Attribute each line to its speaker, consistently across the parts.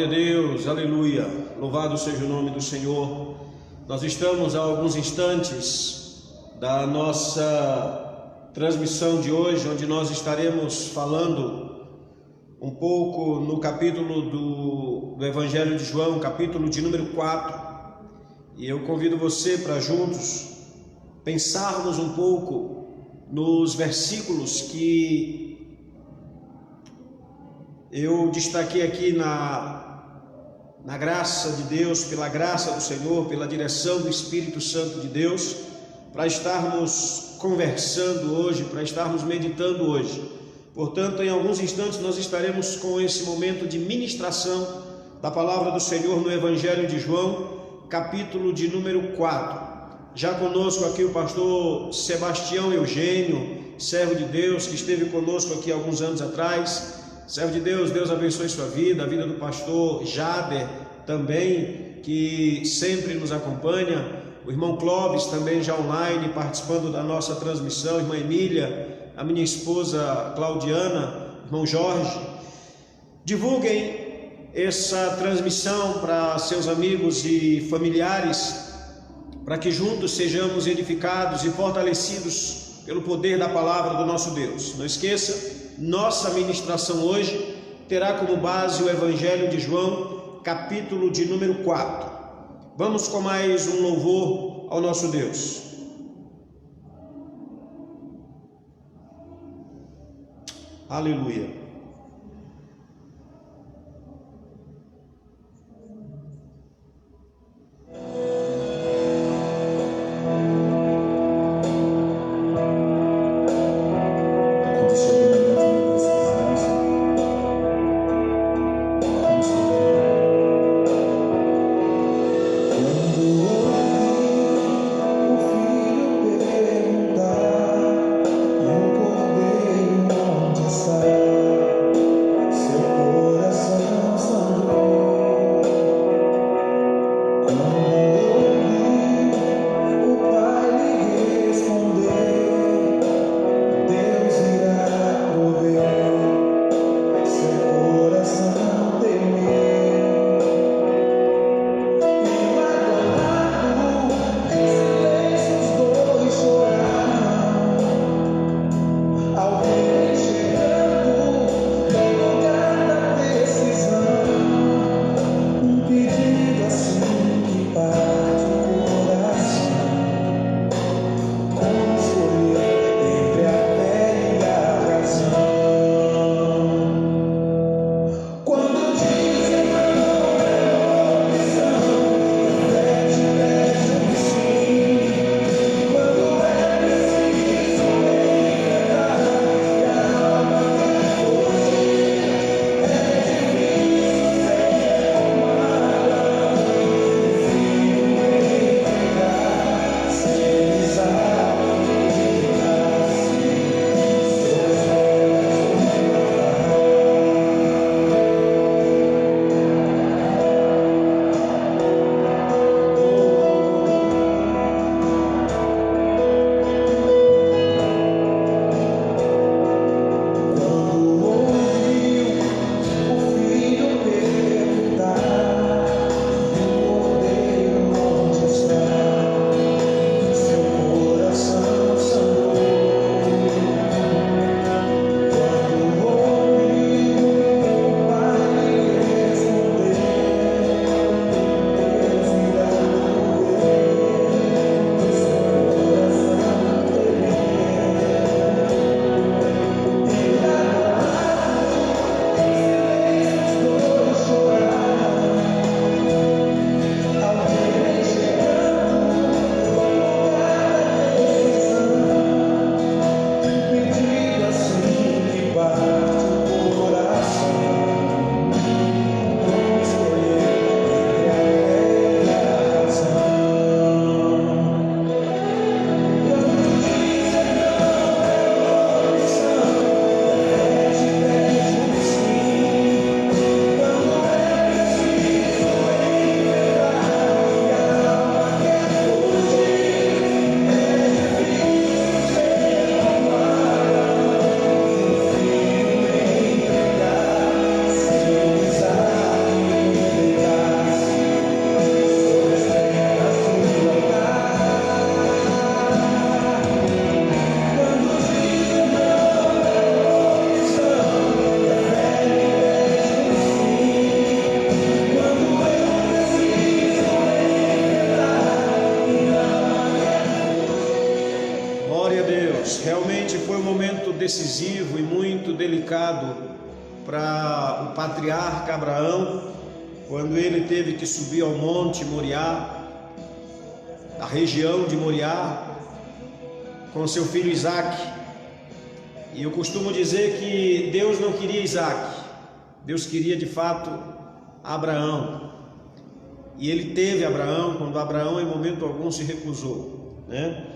Speaker 1: Glória a Deus, aleluia, louvado seja o nome do Senhor. Nós estamos a alguns instantes da nossa transmissão de hoje, onde nós estaremos falando um pouco no capítulo do Evangelho de João, capítulo de número 4. E eu convido você para juntos pensarmos um pouco nos versículos que eu destaquei aqui na graça de Deus, pela graça do Senhor, pela direção do Espírito Santo de Deus, para estarmos conversando hoje, para estarmos meditando hoje. Portanto, em alguns instantes nós estaremos com esse momento de ministração da palavra do Senhor no Evangelho de João, capítulo de número 4. Já conosco aqui o pastor Sebastião Eugênio, servo de Deus, que esteve conosco aqui alguns anos atrás. Servo de Deus, Deus abençoe sua vida, a vida do pastor Jader também, que sempre nos acompanha, o irmão Clóvis também já online, participando da nossa transmissão, irmã Emília, a minha esposa Claudiana, irmão Jorge. Divulguem essa transmissão para seus amigos e familiares, para que juntos sejamos edificados e fortalecidos pelo poder da palavra do nosso Deus. Não esqueça, nossa ministração hoje terá como base o Evangelho de João, capítulo de número 4. Vamos com mais um louvor ao nosso Deus. Aleluia. aplicado para o patriarca Abraão, quando ele teve que subir ao monte Moriá, a região de Moriá, com seu filho Isaque. E eu costumo dizer que Deus não queria Isaque, Deus queria de fato Abraão. E ele teve Abraão, quando Abraão em momento algum se recusou, né?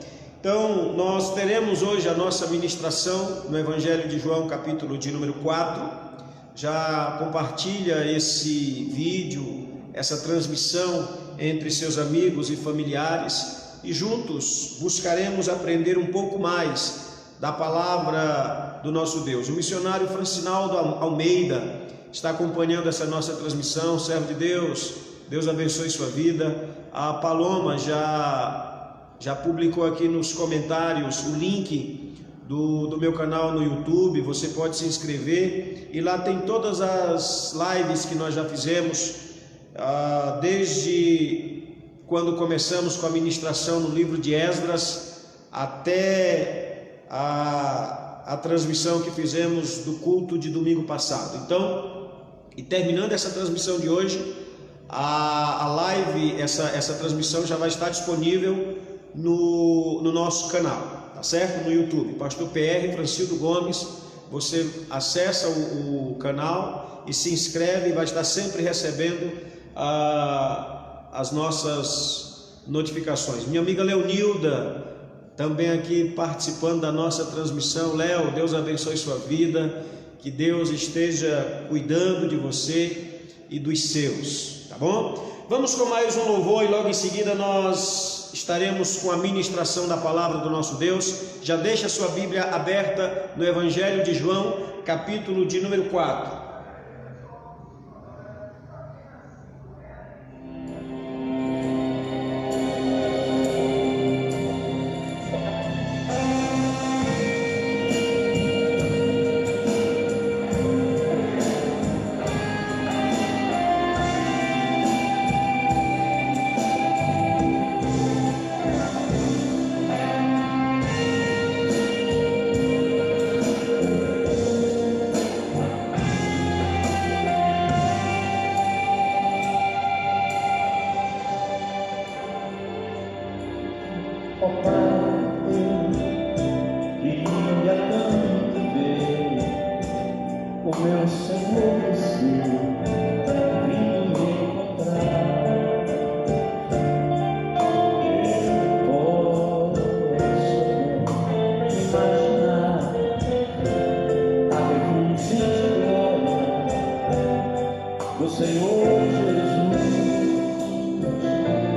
Speaker 1: Então nós teremos hoje a nossa ministração no Evangelho de João, capítulo de número 4. Já compartilha esse vídeo, essa transmissão entre seus amigos e familiares, e juntos buscaremos aprender um pouco mais da palavra do nosso Deus. O missionário Francinaldo Almeida está acompanhando essa nossa transmissão, servo de Deus, Deus abençoe sua vida. A Paloma já publicou aqui nos comentários o link do meu canal no YouTube. Você pode se inscrever e lá tem todas as lives que nós já fizemos, desde quando começamos com a ministração no livro de Esdras até a transmissão que fizemos do culto de domingo passado. Então, e terminando essa transmissão de hoje, a live, essa transmissão já vai estar disponível no nosso canal, tá certo? No YouTube, Pastor PR Francildo Gomes. Você acessa o canal e se inscreve e vai estar sempre recebendo as nossas notificações. Minha amiga Leonilda também aqui participando da nossa transmissão. Léo, Deus abençoe sua vida, que Deus esteja cuidando de você e dos seus, tá bom? Vamos com mais um louvor e logo em seguida nós estaremos com a ministração da palavra do nosso Deus. Já deixa a sua Bíblia aberta no Evangelho de João, capítulo de número 4.
Speaker 2: Senhor Jesus,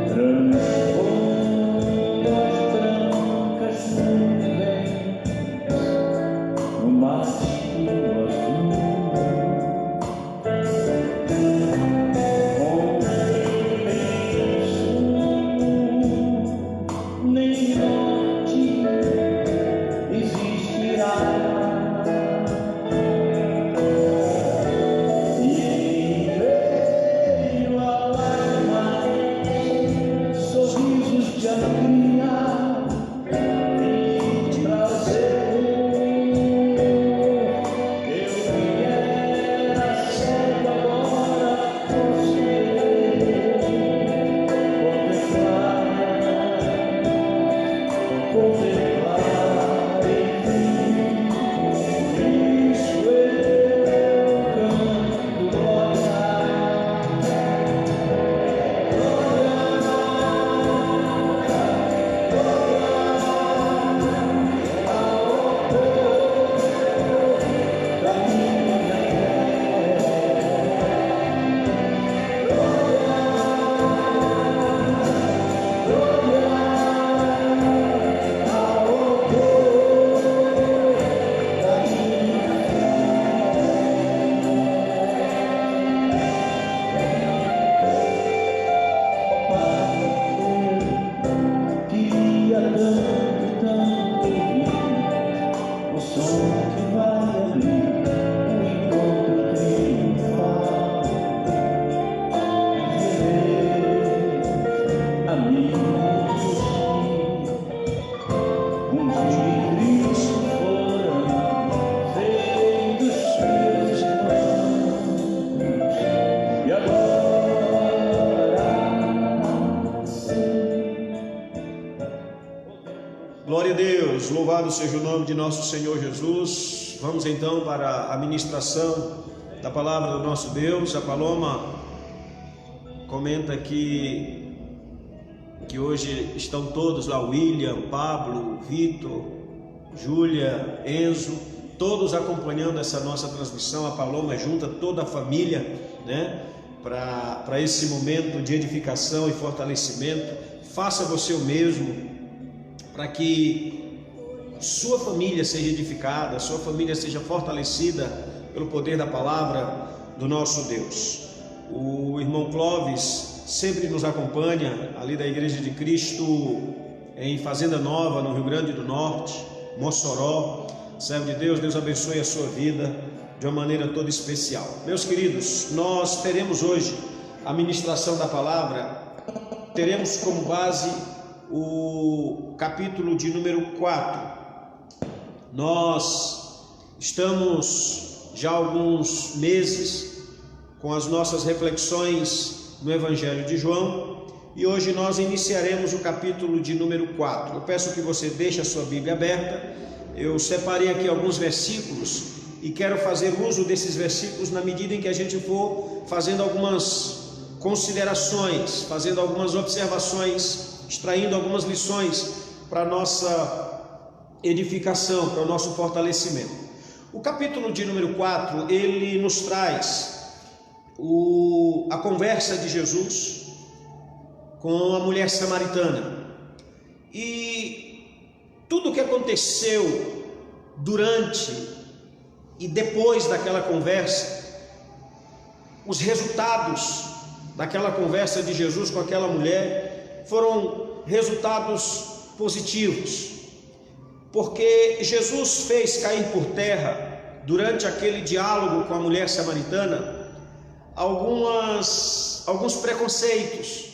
Speaker 2: transforma
Speaker 1: Glória a Deus, louvado seja o nome de nosso Senhor Jesus. Vamos então para a ministração da palavra do nosso Deus. A Paloma comenta que hoje estão todos lá, William, Pablo, Vitor, Júlia, Enzo, todos acompanhando essa nossa transmissão. A Paloma junta toda a família, né, para esse momento de edificação e fortalecimento. Faça você o mesmo, para que sua família seja edificada, sua família seja fortalecida pelo poder da palavra do nosso Deus. O irmão Clóvis sempre nos acompanha ali da Igreja de Cristo em Fazenda Nova, no Rio Grande do Norte, Mossoró. Servo de Deus, Deus abençoe a sua vida de uma maneira toda especial. Meus queridos, nós teremos hoje a ministração da palavra, teremos como base o capítulo de número 4. Nós estamos já há alguns meses com as nossas reflexões no Evangelho de João e hoje nós iniciaremos o capítulo de número 4. Eu peço que você deixe a sua Bíblia aberta. Eu separei aqui alguns versículos e quero fazer uso desses versículos na medida em que a gente for fazendo algumas considerações, fazendo algumas observações, extraindo algumas lições para a nossa edificação, para o nosso fortalecimento. O capítulo de número 4, ele nos traz a conversa de Jesus com a mulher samaritana. E tudo o que aconteceu durante e depois daquela conversa, os resultados daquela conversa de Jesus com aquela mulher foram resultados positivos, porque Jesus fez cair por terra, durante aquele diálogo com a mulher samaritana, alguns preconceitos.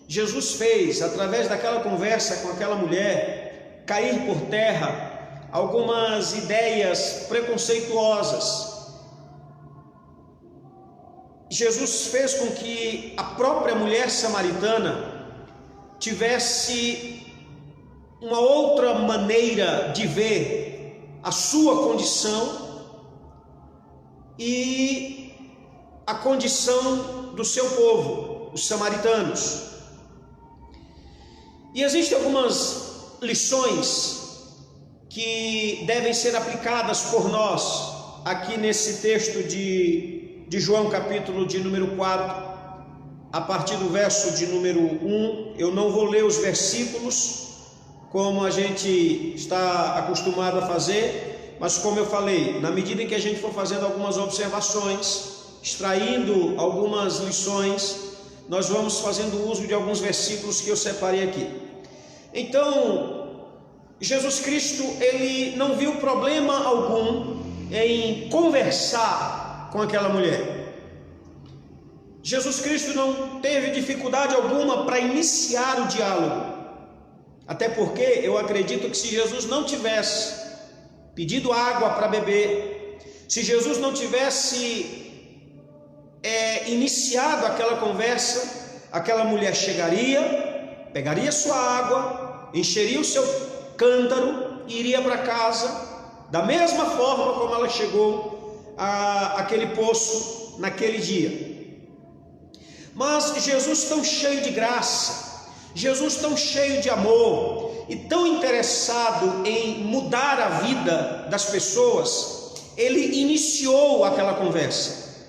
Speaker 1: Jesus fez, através daquela conversa com aquela mulher, cair por terra algumas ideias preconceituosas. Jesus fez com que a própria mulher samaritana tivesse uma outra maneira de ver a sua condição e a condição do seu povo, os samaritanos. E existem algumas lições que devem ser aplicadas por nós aqui nesse texto de João, capítulo de número 4, a partir do verso de número 1. Eu não vou ler os versículos como a gente está acostumado a fazer, mas como eu falei, na medida em que a gente for fazendo algumas observações, extraindo algumas lições, nós vamos fazendo uso de alguns versículos que eu separei aqui. Então, Jesus Cristo, ele não viu problema algum em conversar com aquela mulher. Jesus Cristo não teve dificuldade alguma para iniciar o diálogo. Até porque eu acredito que se Jesus não tivesse pedido água para beber, se Jesus não tivesse iniciado aquela conversa, aquela mulher chegaria, pegaria sua água, encheria o seu cântaro e iria para casa, da mesma forma como ela chegou àquele poço naquele dia. Mas Jesus, tão cheio de graça, Jesus tão cheio de amor e tão interessado em mudar a vida das pessoas, ele iniciou aquela conversa.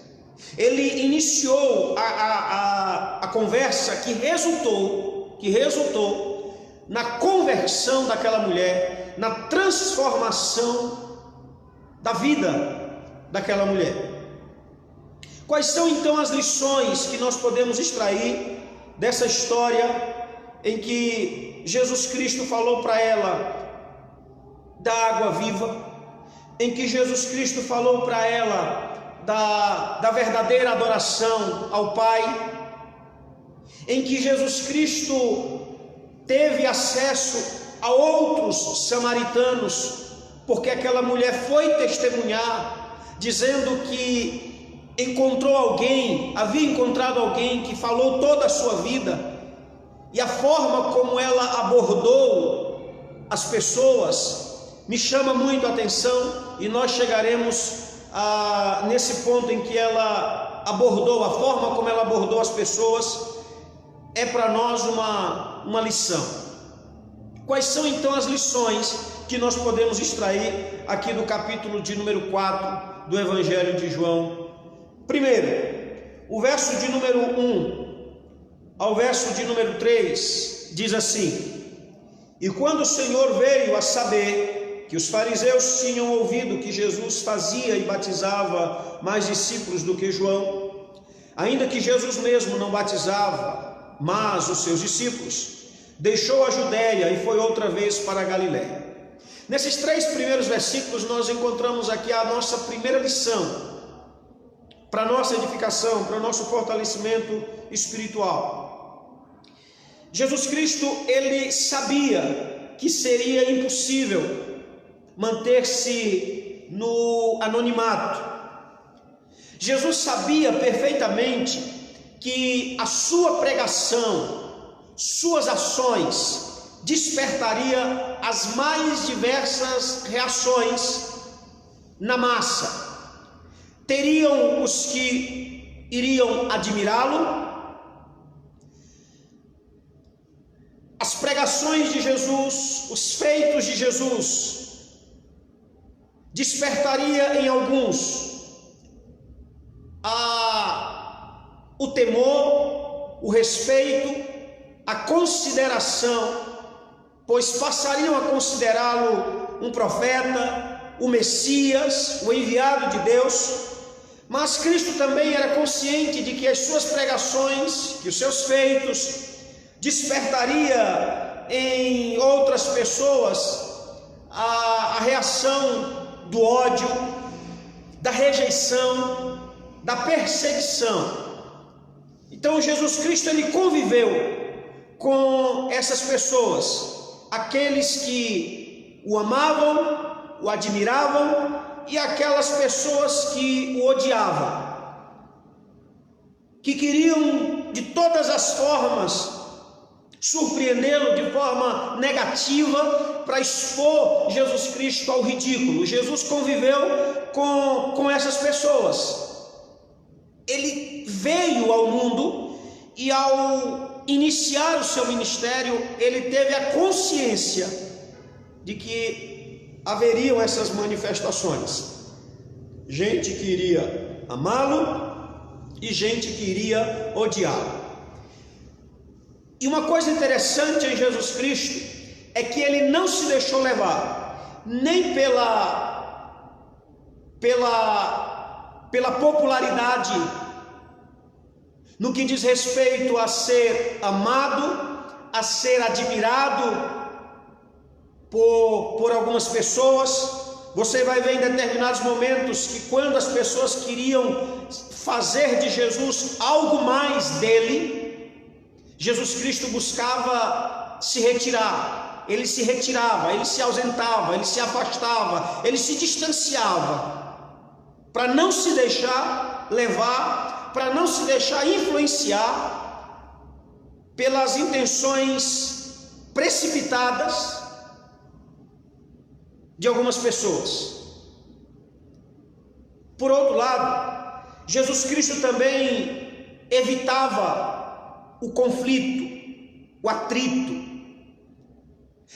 Speaker 1: Ele iniciou a conversa que resultou na conversão daquela mulher, na transformação da vida daquela mulher. Quais são então as lições que nós podemos extrair dessa história em que Jesus Cristo falou para ela da água viva, em que Jesus Cristo falou para ela da verdadeira adoração ao Pai, em que Jesus Cristo teve acesso a outros samaritanos, porque aquela mulher foi testemunhar, dizendo que havia encontrado alguém que falou toda a sua vida, e a forma como ela abordou as pessoas me chama muito a atenção, e nós chegaremos nesse ponto em que ela abordou, a forma como ela abordou as pessoas, é para nós uma lição. Quais são então as lições que nós podemos extrair aqui do capítulo de número 4 do Evangelho de João? Primeiro, o verso de número 1 ao verso de número 3 diz assim: e quando o Senhor veio a saber que os fariseus tinham ouvido que Jesus fazia e batizava mais discípulos do que João, ainda que Jesus mesmo não batizava, mas os seus discípulos, deixou a Judéia e foi outra vez para a Galiléia. Nesses 3 primeiros versículos nós encontramos aqui a nossa primeira lição, para a nossa edificação, para o nosso fortalecimento espiritual. Jesus Cristo, ele sabia que seria impossível manter-se no anonimato. Jesus sabia perfeitamente que a sua pregação, suas ações, despertaria as mais diversas reações na massa. Teriam os que iriam admirá-lo. As pregações de Jesus, os feitos de Jesus, despertaria em alguns o temor, o respeito, a consideração, pois passariam a considerá-lo um profeta, o Messias, o enviado de Deus. Mas Cristo também era consciente de que as suas pregações, que os seus feitos, despertaria em outras pessoas a reação do ódio, da rejeição, da perseguição. Então Jesus Cristo, ele conviveu com essas pessoas, aqueles que o amavam, o admiravam, e aquelas pessoas que o odiavam, que queriam de todas as formas surpreendê-lo de forma negativa para expor Jesus Cristo ao ridículo. Jesus conviveu com essas pessoas. Ele veio ao mundo e ao iniciar o seu ministério, ele teve a consciência de que haveriam essas manifestações. Gente que iria amá-lo e gente que iria odiá-lo. E uma coisa interessante em Jesus Cristo é que ele não se deixou levar nem pela popularidade no que diz respeito a ser amado, a ser admirado por algumas pessoas. Você vai ver em determinados momentos que quando as pessoas queriam fazer de Jesus algo mais dele, Jesus Cristo buscava se retirar. Ele se retirava, ele se ausentava, ele se afastava, ele se distanciava, para não se deixar levar, para não se deixar influenciar pelas intenções precipitadas de algumas pessoas. Por outro lado, Jesus Cristo também evitava o conflito, o atrito.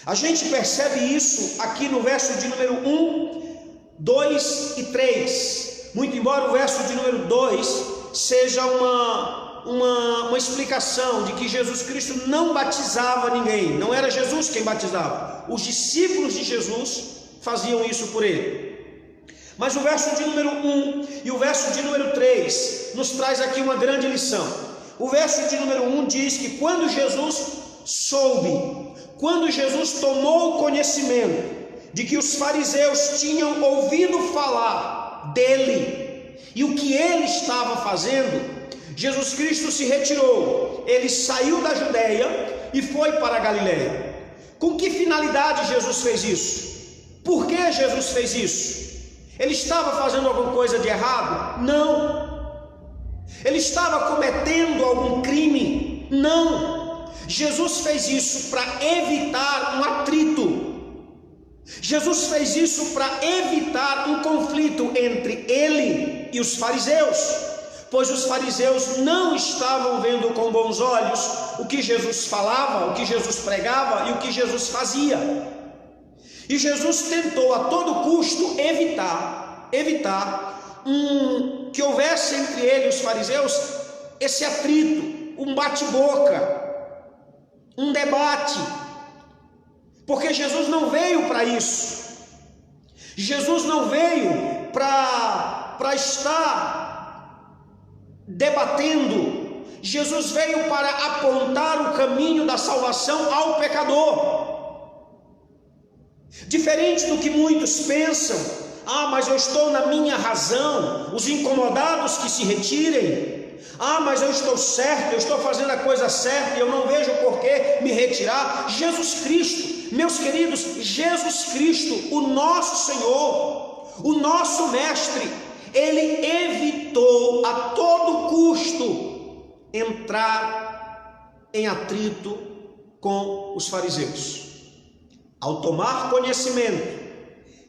Speaker 1: A gente percebe isso aqui no verso de número 1, 2 e 3. Muito embora o verso de número 2 seja uma explicação de que Jesus Cristo não batizava ninguém. Não era Jesus quem batizava. Os discípulos de Jesus faziam isso por ele. Mas o verso de número 1 e o verso de número 3 nos traz aqui uma grande lição. O verso de número 1 diz que quando Jesus soube, quando Jesus tomou conhecimento de que os fariseus tinham ouvido falar dele e o que ele estava fazendo, Jesus Cristo se retirou. Ele saiu da Judéia e foi para a Galiléia. Com que finalidade Jesus fez isso? Por que Jesus fez isso? Ele estava fazendo alguma coisa de errado? Não. Ele estava cometendo algum crime? Não. Jesus fez isso para evitar um atrito, Jesus fez isso para evitar um conflito entre ele e os fariseus, pois os fariseus não estavam vendo com bons olhos o que Jesus falava, o que Jesus pregava e o que Jesus fazia. E Jesus tentou a todo custo evitar que houvesse entre ele e os fariseus esse atrito, um bate-boca, um debate, porque Jesus não veio para isso. Jesus não veio para estar debatendo. Jesus veio para apontar o caminho da salvação ao pecador. Diferente do que muitos pensam: mas eu estou na minha razão, os incomodados que se retirem. Mas eu estou certo, eu estou fazendo a coisa certa e eu não vejo por que me retirar. Jesus Cristo, meus queridos, Jesus Cristo, o nosso Senhor, o nosso Mestre, Ele evitou a todo custo entrar em atrito com os fariseus. Ao tomar conhecimento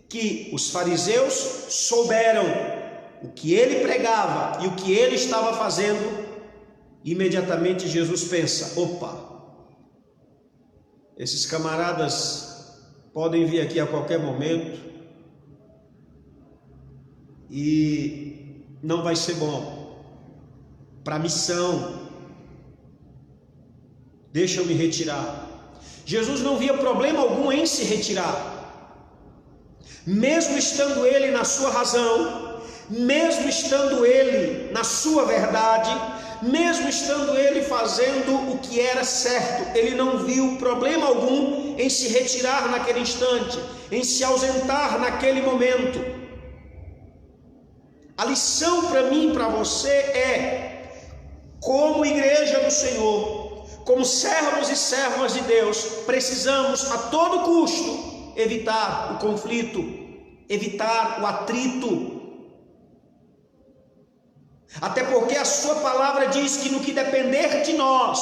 Speaker 1: que os fariseus souberam o que ele pregava e o que ele estava fazendo, imediatamente Jesus pensa: opa, esses camaradas podem vir aqui a qualquer momento e não vai ser bom para a missão, deixa eu me retirar. Jesus não via problema algum em se retirar, mesmo estando ele na sua razão, mesmo estando ele na sua verdade, mesmo estando ele fazendo o que era certo. Ele não viu problema algum em se retirar naquele instante, em se ausentar naquele momento. A lição para mim e para você é: como igreja do Senhor, como servos e servas de Deus, precisamos a todo custo evitar o conflito, evitar o atrito. Até porque a sua palavra diz que no que depender de nós,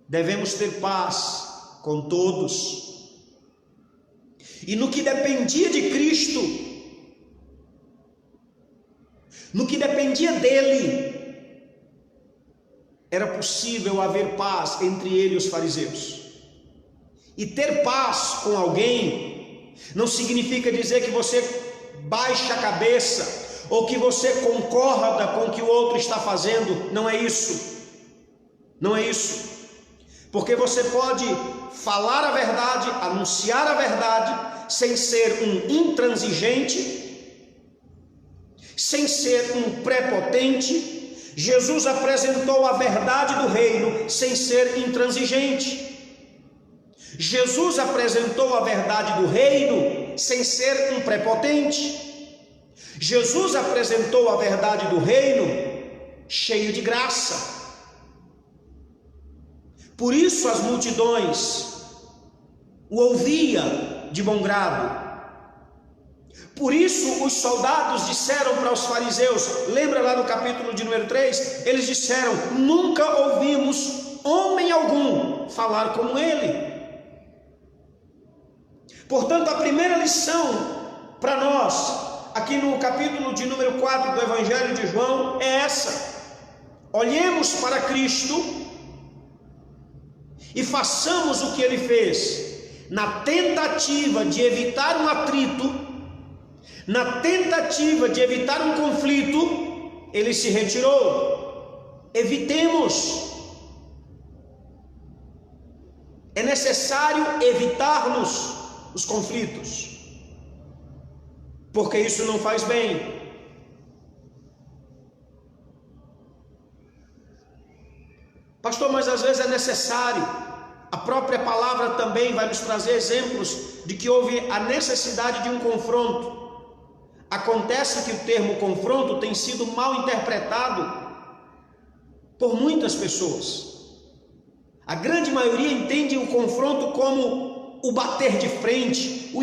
Speaker 1: devemos ter paz com todos. E no que dependia de Cristo, no que dependia dele, era possível haver paz entre ele e os fariseus. E ter paz com alguém não significa dizer que você baixa a cabeça ou que você concorda com o que o outro está fazendo. Não é isso. Não é isso. Porque você pode falar a verdade, anunciar a verdade, sem ser um intransigente, sem ser um prepotente. Jesus apresentou a verdade do reino sem ser intransigente. Jesus apresentou a verdade do reino sem ser um prepotente. Jesus apresentou a verdade do reino cheio de graça. Por isso as multidões o ouviam de bom grado. Por isso os soldados disseram para os fariseus, lembra lá no capítulo de número 3, eles disseram: nunca ouvimos homem algum falar como ele. Portanto, a primeira lição para nós, aqui no capítulo de número 4 do Evangelho de João, é essa: olhemos para Cristo e façamos o que ele fez. Na tentativa de evitar um atrito, na tentativa de evitar um conflito, ele se retirou. Evitemos. É necessário evitarmos os conflitos, porque isso não faz bem. Pastor, mas às vezes é necessário. A própria palavra também vai nos trazer exemplos de que houve a necessidade de um confronto. Acontece que o termo confronto tem sido mal interpretado por muitas pessoas. A grande maioria entende o confronto como o bater de frente,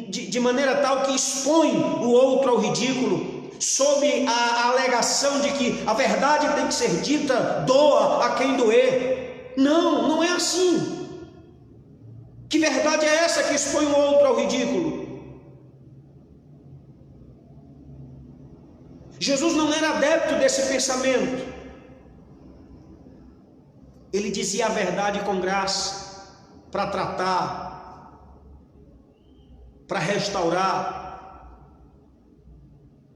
Speaker 1: de maneira tal que expõe o outro ao ridículo, sob a alegação de que a verdade tem que ser dita, doa a quem doer. Não, não é assim. Que verdade é essa que expõe o outro ao ridículo? Jesus não era adepto desse pensamento. Ele dizia a verdade com graça, para tratar, para restaurar.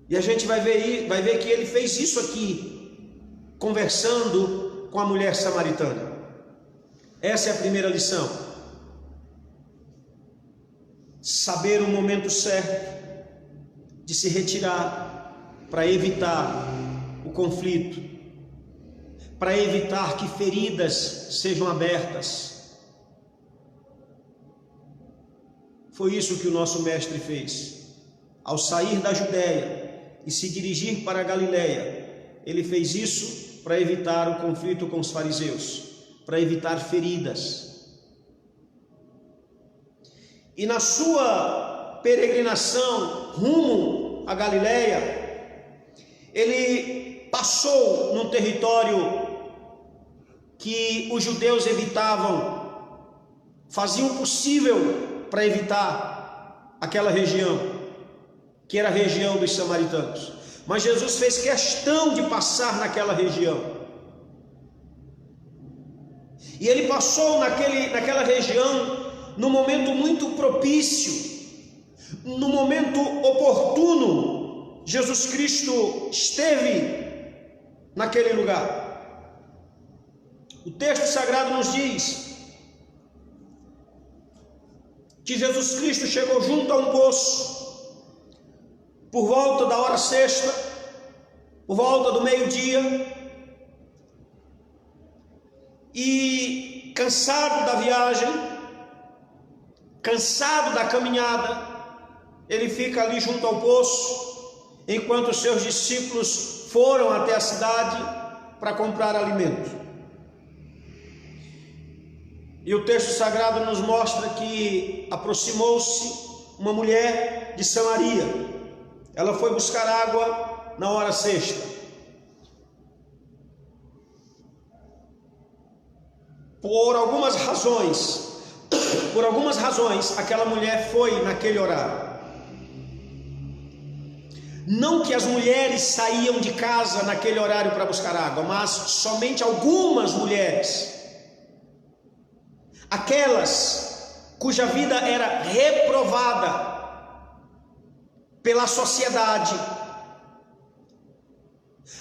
Speaker 1: E a gente vai ver que ele fez isso aqui, conversando com a mulher samaritana. Essa é a primeira lição. Saber o momento certo de se retirar para evitar o conflito, para evitar que feridas sejam abertas. Foi isso que o nosso mestre fez. Ao sair da Judéia e se dirigir para a Galiléia, ele fez isso para evitar o conflito com os fariseus, para evitar feridas. E na sua peregrinação rumo à Galiléia, ele passou num território que os judeus evitavam, faziam o possível para evitar aquela região, que era a região dos samaritanos. Mas Jesus fez questão de passar naquela região. E ele passou naquela região num momento muito propício, no momento oportuno. Jesus Cristo esteve naquele lugar. O texto sagrado nos diz que Jesus Cristo chegou junto a um poço por volta da hora sexta, por volta do meio-dia, e cansado da viagem, cansado da caminhada, ele fica ali junto ao poço, enquanto os seus discípulos foram até a cidade para comprar alimento. E o texto sagrado nos mostra que aproximou-se uma mulher de Samaria. Ela foi buscar água na hora sexta. Por algumas razões, aquela mulher foi naquele horário. Não que as mulheres saíam de casa naquele horário para buscar água, mas somente algumas mulheres, aquelas cuja vida era reprovada pela sociedade,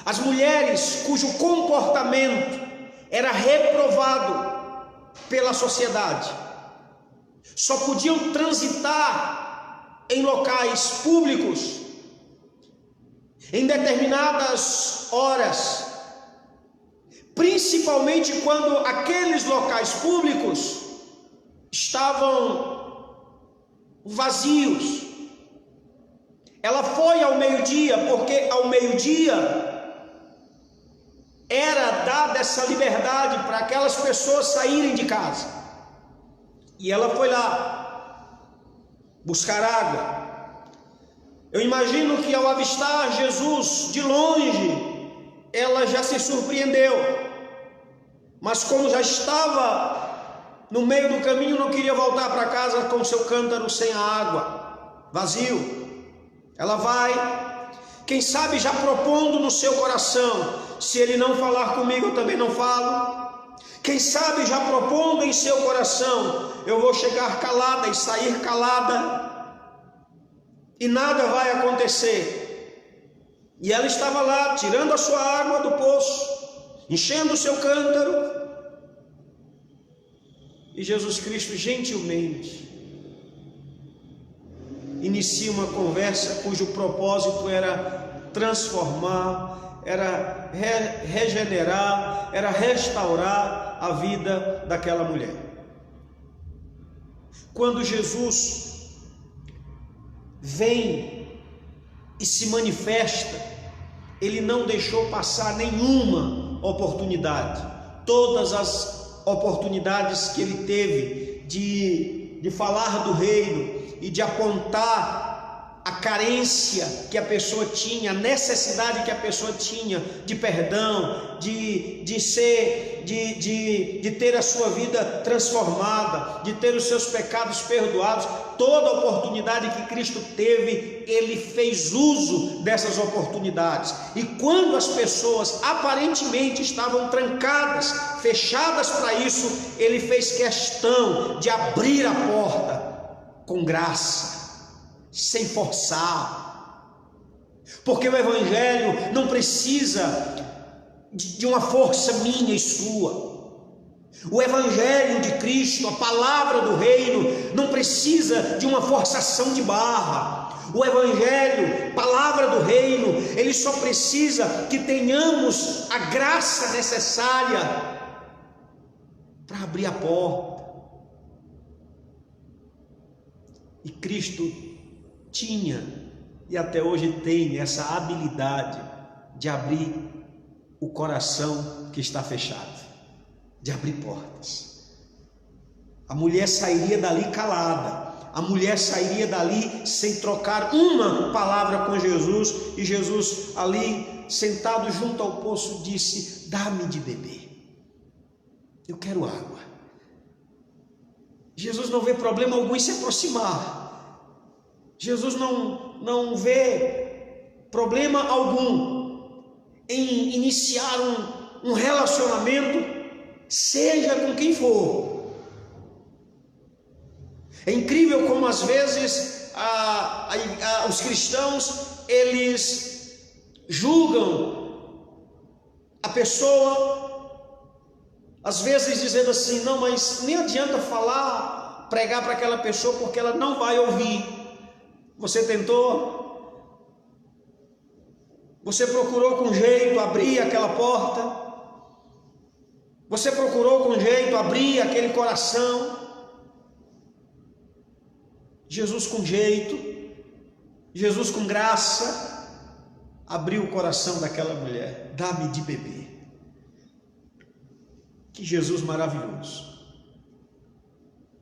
Speaker 1: as mulheres cujo comportamento era reprovado pela sociedade, só podiam transitar em locais públicos em determinadas horas, principalmente quando aqueles locais públicos estavam vazios. Ela foi ao meio-dia, porque ao meio-dia era dada essa liberdade para aquelas pessoas saírem de casa. E ela foi lá buscar água. Eu imagino que ao avistar Jesus de longe, ela já se surpreendeu, mas como já estava no meio do caminho, não queria voltar para casa com seu cântaro sem a água, vazio. Ela vai, quem sabe já propondo no seu coração: se ele não falar comigo, eu também não falo. Quem sabe já propondo em seu coração: eu vou chegar calada e sair calada, e nada vai acontecer. E ela estava lá, tirando a sua água do poço, enchendo o seu cântaro, e Jesus Cristo gentilmente inicia uma conversa cujo propósito era transformar, era regenerar, era restaurar a vida daquela mulher. Quando Jesus vem e se manifesta, ele não deixou passar nenhuma oportunidade. Todas as oportunidades que ele teve de falar do reino e de apontar a carência que a pessoa tinha, a necessidade que a pessoa tinha de perdão, de ter a sua vida transformada, de ter os seus pecados perdoados. Toda oportunidade que Cristo teve, Ele fez uso dessas oportunidades. E quando as pessoas aparentemente estavam trancadas, fechadas para isso, Ele fez questão de abrir a porta com graça, sem forçar, porque o Evangelho não precisa de uma força minha e sua. O Evangelho de Cristo, a palavra do reino, não precisa de uma forçação de barra. O Evangelho, palavra do reino, ele só precisa que tenhamos a graça necessária para abrir a porta. E Cristo tinha e até hoje tem essa habilidade de abrir o coração que está fechado, de abrir portas. A mulher sairia dali calada, a mulher sairia dali sem trocar uma palavra com Jesus, e Jesus ali sentado junto ao poço disse: dá-me de beber, eu quero água. Jesus não vê problema algum em se aproximar. Jesus não vê problema algum em iniciar um relacionamento, seja com quem for. É incrível como às vezes os cristãos, eles julgam a pessoa, às vezes dizendo assim: não, mas nem adianta pregar para aquela pessoa, porque ela não vai ouvir. Você tentou? Você procurou com jeito abrir aquela porta? Você procurou com jeito abrir aquele coração? Jesus com jeito, Jesus com graça, abriu o coração daquela mulher. Dá-me de beber. Que Jesus maravilhoso.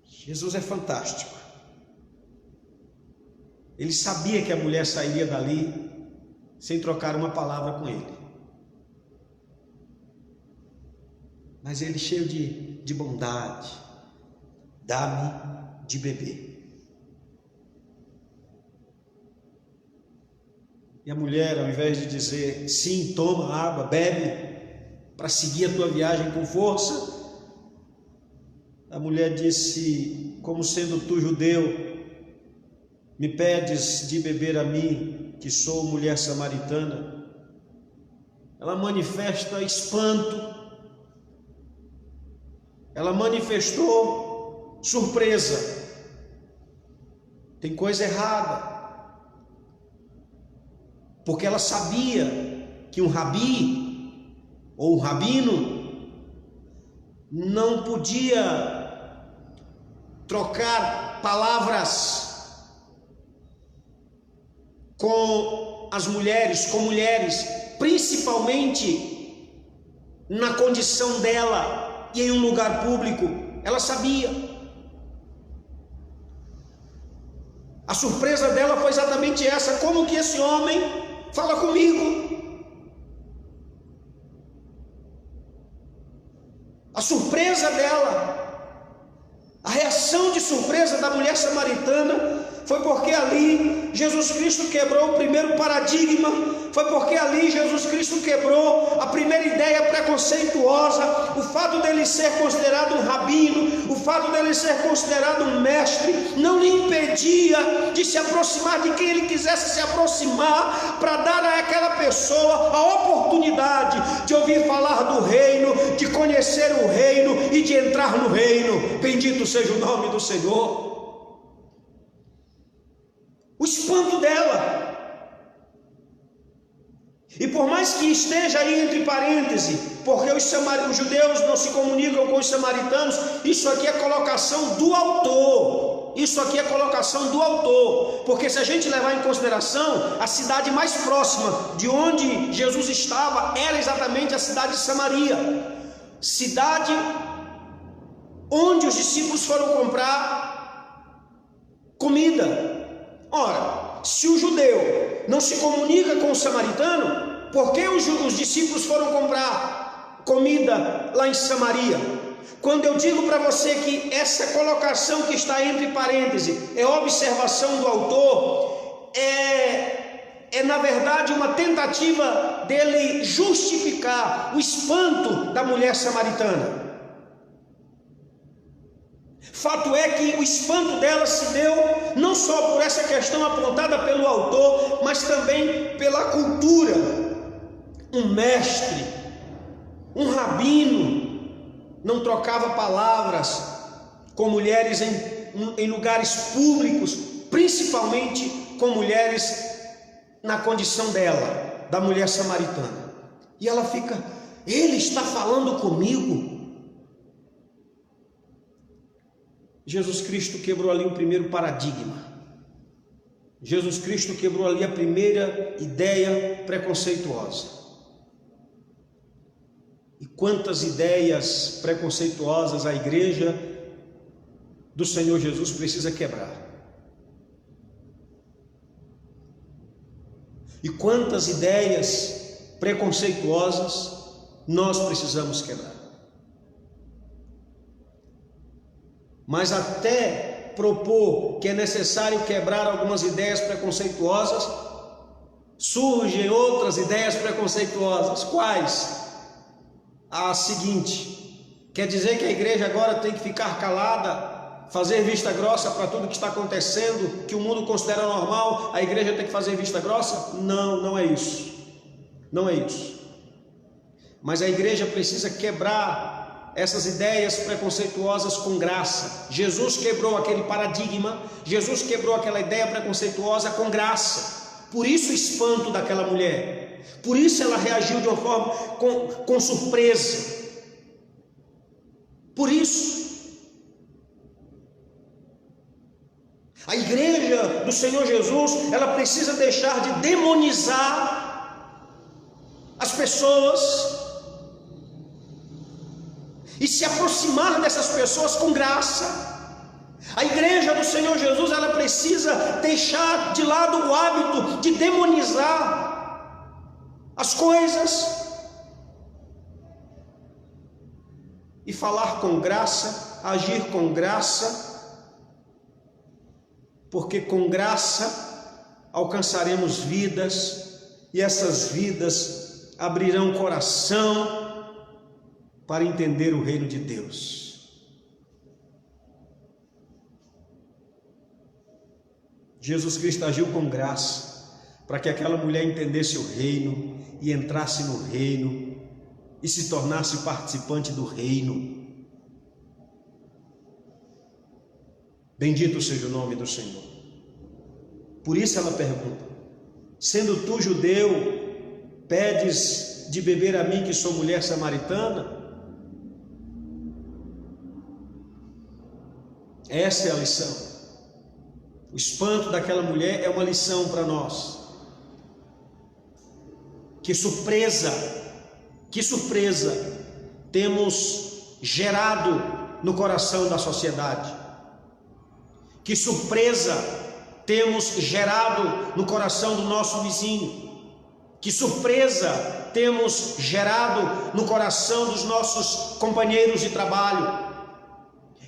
Speaker 1: Jesus é fantástico. Ele sabia que a mulher sairia dali sem trocar uma palavra com ele. Mas ele, cheio de bondade, dá-me de beber. E a mulher, ao invés de dizer: sim, toma água, bebe, para seguir a tua viagem com força, a mulher disse: como sendo tu judeu, me pedes de beber a mim, que sou mulher samaritana? Ela manifesta espanto, ela manifestou surpresa. Tem coisa errada, porque ela sabia que um rabi ou um rabino não podia trocar palavras com as mulheres, principalmente na condição dela e em um lugar público. Ela sabia. A surpresa dela foi exatamente essa: como que esse homem fala comigo? A surpresa dela, a reação de surpresa da mulher samaritana, foi porque ali Jesus Cristo quebrou o primeiro paradigma, foi porque ali Jesus Cristo quebrou a primeira ideia preconceituosa. O fato dele ser considerado um rabino, o fato dele ser considerado um mestre, não lhe impedia de se aproximar de quem ele quisesse se aproximar, para dar àquela pessoa a oportunidade de ouvir falar do reino, de conhecer o reino e de entrar no reino. Bendito seja o nome do Senhor. O espanto dela. E por mais que esteja aí entre parênteses, porque os judeus não se comunicam com os samaritanos, isso aqui é colocação do autor. Isso aqui é colocação do autor. Porque se a gente levar em consideração, a cidade mais próxima de onde Jesus estava era exatamente a cidade de Samaria. Cidade onde os discípulos foram comprar comida. Ora, se o judeu não se comunica com o samaritano, por que os discípulos foram comprar comida lá em Samaria? Quando eu digo para você que essa colocação que está entre parênteses é observação do autor, é na verdade uma tentativa dele justificar o espanto da mulher samaritana. Fato é que o espanto dela se deu não só por essa questão apontada pelo autor, mas também pela cultura. Um mestre, um rabino, não trocava palavras com mulheres em lugares públicos, principalmente com mulheres na condição dela, da mulher samaritana. E ela fica, ele está falando comigo. Jesus Cristo quebrou ali o primeiro paradigma. Jesus Cristo quebrou ali a primeira ideia preconceituosa. E quantas ideias preconceituosas a igreja do Senhor Jesus precisa quebrar. E quantas ideias preconceituosas nós precisamos quebrar. Mas até propor que é necessário quebrar algumas ideias preconceituosas, surgem outras ideias preconceituosas. Quais? A seguinte: quer dizer que a igreja agora tem que ficar calada, fazer vista grossa para tudo que está acontecendo, que o mundo considera normal, a igreja tem que fazer vista grossa? Não, não é isso. Não é isso. Mas a igreja precisa quebrar essas ideias preconceituosas com graça. Jesus quebrou aquele paradigma, Jesus quebrou aquela ideia preconceituosa com graça. Por isso o espanto daquela mulher, por isso ela reagiu de uma forma com surpresa. Por isso a igreja do Senhor Jesus, ela precisa deixar de demonizar as pessoas e se aproximar dessas pessoas com graça. A igreja do Senhor Jesus, ela precisa deixar de lado o hábito de demonizar as coisas e falar com graça, agir com graça, porque com graça alcançaremos vidas e essas vidas abrirão coração para entender o reino de Deus. Jesus Cristo agiu com graça para que aquela mulher entendesse o reino e entrasse no reino e se tornasse participante do reino. Bendito seja o nome do Senhor. Por isso ela pergunta: sendo tu judeu, pedes de beber a mim que sou mulher samaritana? Essa é a lição. O espanto daquela mulher é uma lição para nós. Que surpresa temos gerado no coração da sociedade. Que surpresa temos gerado no coração do nosso vizinho. Que surpresa temos gerado no coração dos nossos companheiros de trabalho.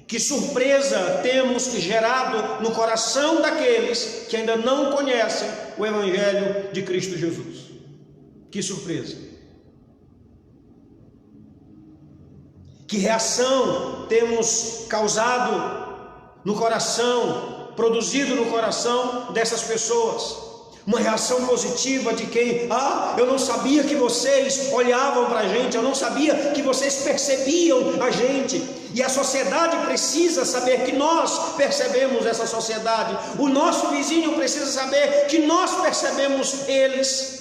Speaker 1: Que surpresa temos gerado no coração daqueles que ainda não conhecem o Evangelho de Cristo Jesus. Que surpresa! Que reação temos causado no coração, produzido no coração dessas pessoas? Uma reação positiva de quem, eu não sabia que vocês olhavam para a gente, eu não sabia que vocês percebiam a gente. E a sociedade precisa saber que nós percebemos essa sociedade. O nosso vizinho precisa saber que nós percebemos eles.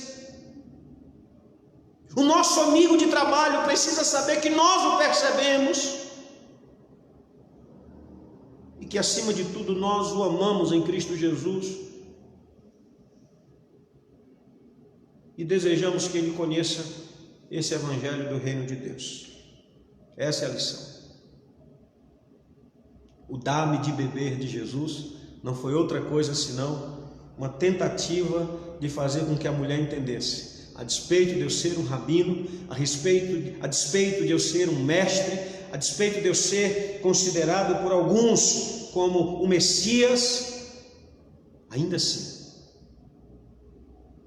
Speaker 1: O nosso amigo de trabalho precisa saber que nós o percebemos. E que acima de tudo nós o amamos em Cristo Jesus. E desejamos que ele conheça esse Evangelho do Reino de Deus. Essa é a lição. O dá-me de beber de Jesus não foi outra coisa senão uma tentativa de fazer com que a mulher entendesse, a despeito de eu ser um rabino, a despeito de eu ser um mestre, a despeito de eu ser considerado por alguns como o Messias, ainda assim,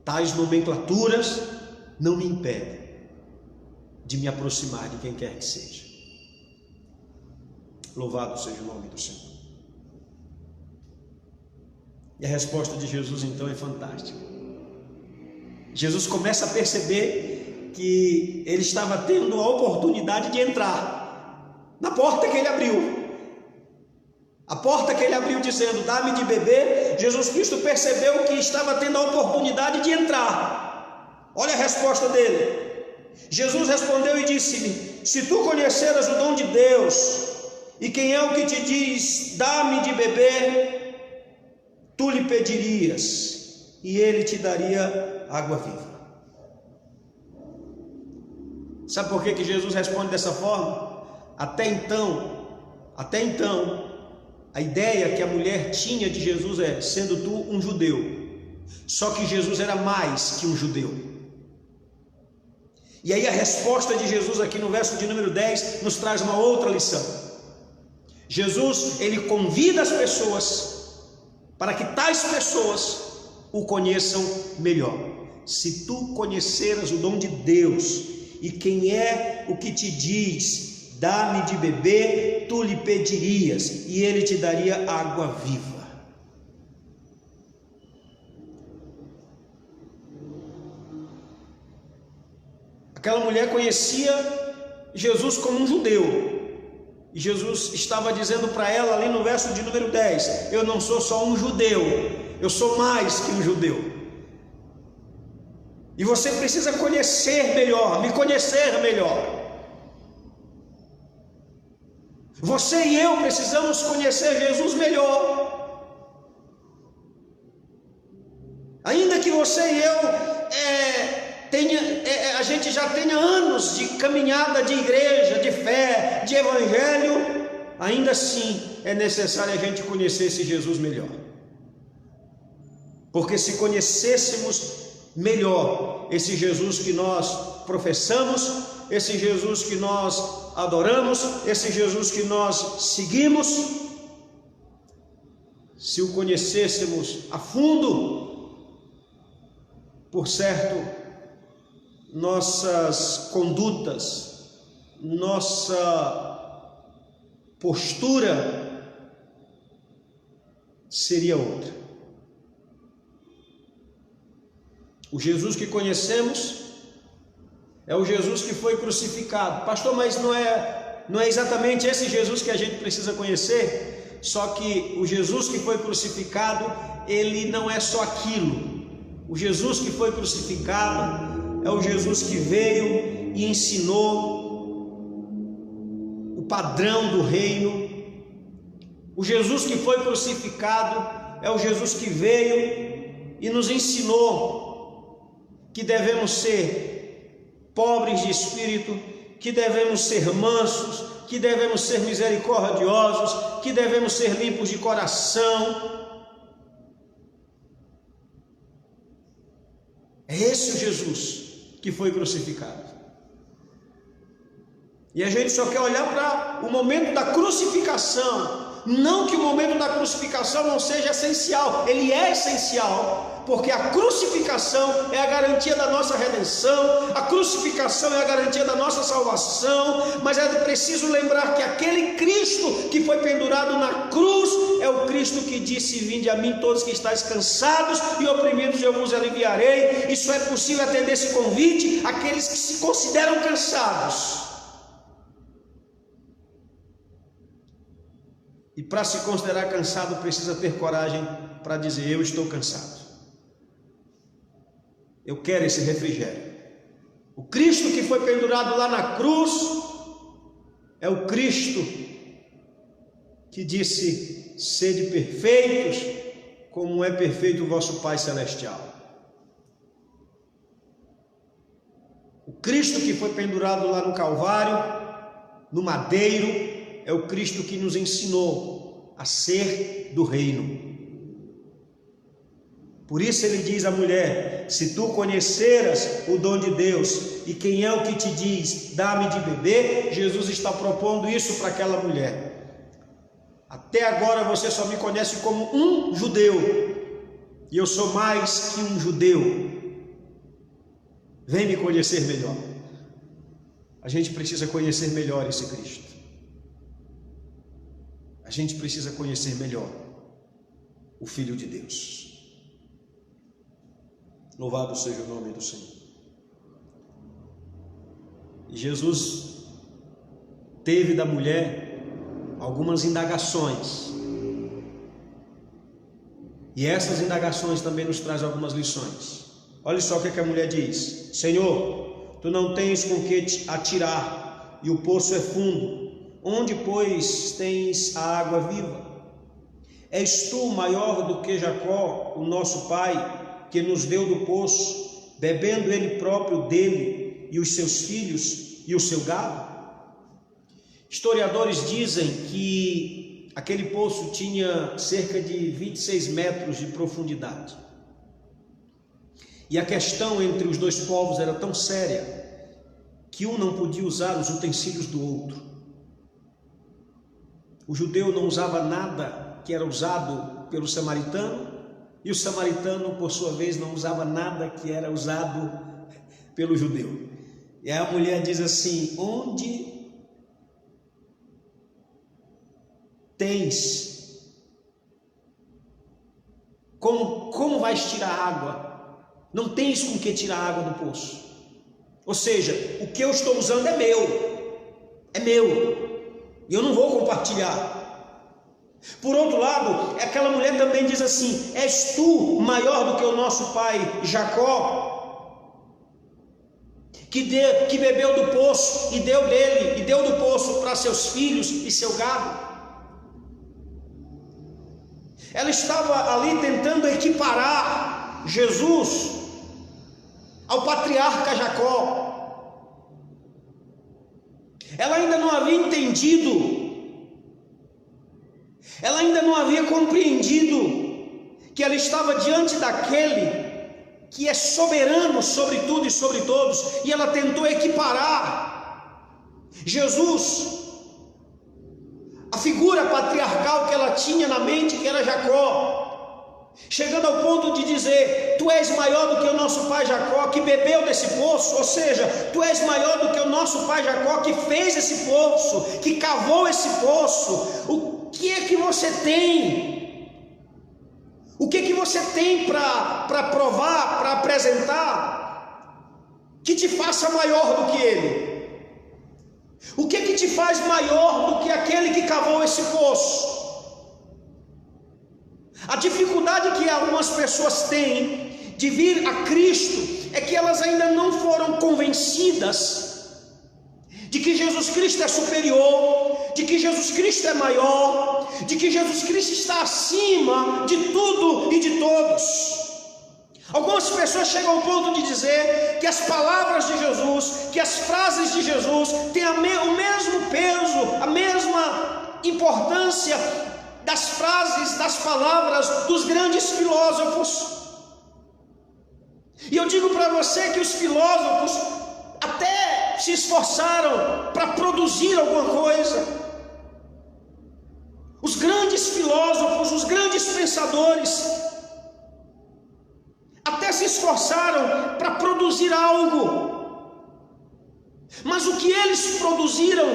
Speaker 1: tais nomenclaturas não me impedem de me aproximar de quem quer que seja. Louvado seja o nome do Senhor. E a resposta de Jesus então é fantástica. Jesus começa a perceber que ele estava tendo a oportunidade de entrar na porta que ele abriu. A porta que ele abriu dizendo, dá-me de beber. Jesus Cristo percebeu que estava tendo a oportunidade de entrar. Olha a resposta dele. Jesus respondeu e disse-lhe, se tu conheceras o dom de Deus, e quem é o que te diz, dá-me de beber, tu lhe pedirias, e ele te daria água viva. Sabe por que Jesus responde dessa forma? Até então, a ideia que a mulher tinha de Jesus é, sendo tu um judeu. Só que Jesus era mais que um judeu. E aí a resposta de Jesus aqui no verso de número 10 nos traz uma outra lição. Jesus, ele convida as pessoas para que tais pessoas o conheçam melhor. Se tu conheceras o dom de Deus, e quem é o que te diz, dá-me de beber, tu lhe pedirias, e ele te daria água viva. Aquela mulher conhecia Jesus como um judeu, e Jesus estava dizendo para ela ali no verso de número 10, eu não sou só um judeu, eu sou mais que um judeu, e você precisa conhecer melhor, me conhecer melhor. Você e eu precisamos conhecer Jesus melhor. Ainda que você e eu a gente já tenha anos de caminhada de igreja, de fé, de evangelho, ainda assim é necessário a gente conhecer esse Jesus melhor. Porque se conhecêssemos melhor esse Jesus que nós professamos, esse Jesus que nós adoramos, esse Jesus que nós seguimos, se o conhecêssemos a fundo, por certo, nossas condutas, nossa postura seria outra. O Jesus que conhecemos é o Jesus que foi crucificado. Pastor, mas não é exatamente esse Jesus que a gente precisa conhecer? Só que o Jesus que foi crucificado, ele não é só aquilo. O Jesus que foi crucificado é o Jesus que veio e ensinou o padrão do reino. O Jesus que foi crucificado é o Jesus que veio e nos ensinou que devemos ser pobres de espírito, que devemos ser mansos, que devemos ser misericordiosos, que devemos ser limpos de coração. É esse o Jesus que foi crucificado. E a gente só quer olhar para o momento da crucificação. Não que o momento da crucificação não seja essencial, ele é essencial, porque a crucificação é a garantia da nossa redenção, a crucificação é a garantia da nossa salvação, mas é preciso lembrar que aquele Cristo que foi pendurado na cruz é o Cristo que disse, vinde a mim todos que estáis cansados e oprimidos, eu vos aliviarei. E só é possível atender esse convite àqueles que se consideram cansados. E para se considerar cansado, precisa ter coragem para dizer, eu estou cansado. Eu quero esse refrigério. O Cristo que foi pendurado lá na cruz é o Cristo que disse, sede perfeitos, como é perfeito o vosso Pai Celestial. O Cristo que foi pendurado lá no Calvário, no madeiro, é o Cristo que nos ensinou a ser do reino. Por isso ele diz à mulher: se tu conheceras o dom de Deus e quem é o que te diz, dá-me de beber, Jesus está propondo isso para aquela mulher. Até agora você só me conhece como um judeu, e eu sou mais que um judeu. Vem me conhecer melhor. A gente precisa conhecer melhor esse Cristo. A gente precisa conhecer melhor o Filho de Deus. Louvado seja o nome do Senhor. E Jesus teve da mulher algumas indagações. E essas indagações também nos trazem algumas lições. Olha só o que a mulher diz: Senhor, tu não tens com que te atirar, e o poço é fundo. Onde, pois, tens a água viva? És tu maior do que Jacó, o nosso pai, que nos deu do poço, bebendo ele próprio dele, e os seus filhos e o seu gado? Historiadores dizem que aquele poço tinha cerca de 26 metros de profundidade. E a questão entre os dois povos era tão séria que um não podia usar os utensílios do outro. O judeu não usava nada que era usado pelo samaritano, e o samaritano, por sua vez, não usava nada que era usado pelo judeu. E aí a mulher diz assim: onde tens? Como vais tirar água? Não tens com que tirar água do poço. Ou seja, o que eu estou usando é meu, e eu não vou compartilhar. Por outro lado, aquela mulher também diz assim: és tu maior do que o nosso pai Jacó, que bebeu do poço e deu do poço para seus filhos e seu gado? Ela estava ali tentando equiparar Jesus ao patriarca Jacó. Ela ainda não havia entendido, ela ainda não havia compreendido que ela estava diante daquele que é soberano sobre tudo e sobre todos, e ela tentou equiparar Jesus, a figura patriarcal que ela tinha na mente, que era Jacó, chegando ao ponto de dizer: tu és maior do que o nosso pai Jacó, que bebeu desse poço. Ou seja, tu és maior do que o nosso pai Jacó, que fez esse poço, que cavou esse poço. O que é que você tem? O que é que você tem para provar, para apresentar, que te faça maior do que ele? O que é que te faz maior do que aquele que cavou esse poço? A dificuldade que algumas pessoas têm de vir a Cristo é que elas ainda não foram convencidas de que Jesus Cristo é superior, de que Jesus Cristo é maior, de que Jesus Cristo está acima de tudo e de todos. Algumas pessoas chegam ao ponto de dizer que as palavras de Jesus, que as frases de Jesus têm o mesmo peso, a mesma importância das frases, das palavras dos grandes filósofos. E eu digo para você que os filósofos até se esforçaram para produzir alguma coisa. Os grandes filósofos, os grandes pensadores, até se esforçaram para produzir algo, mas o que eles produziram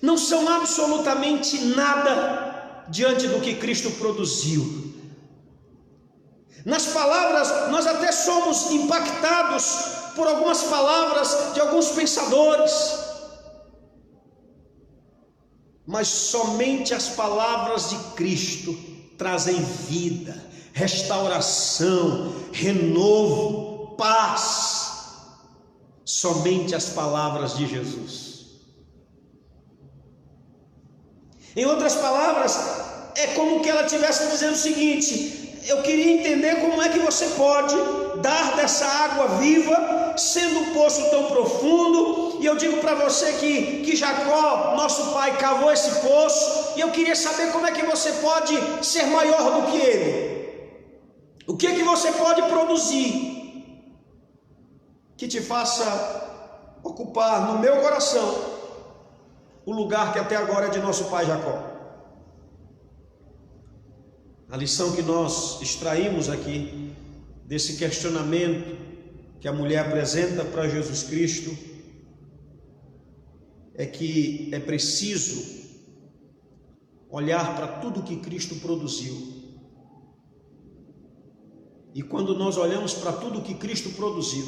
Speaker 1: não são absolutamente nada diante do que Cristo produziu. Nas palavras, nós até somos impactados por algumas palavras de alguns pensadores, mas somente as palavras de Cristo trazem vida, restauração, renovo, paz. Somente as palavras de Jesus. Em outras palavras, é como que ela estivesse dizendo o seguinte: eu queria entender como é que você pode dar dessa água viva, sendo um poço tão profundo. E eu digo para você que Jacó, nosso pai, cavou esse poço, e eu queria saber como é que você pode ser maior do que Ele. O que é que você pode produzir que te faça ocupar no meu coração o lugar que até agora é de nosso pai Jacó? A lição que nós extraímos aqui desse questionamento que a mulher apresenta para Jesus Cristo é que é preciso olhar para tudo que Cristo produziu. E quando nós olhamos para tudo que Cristo produziu,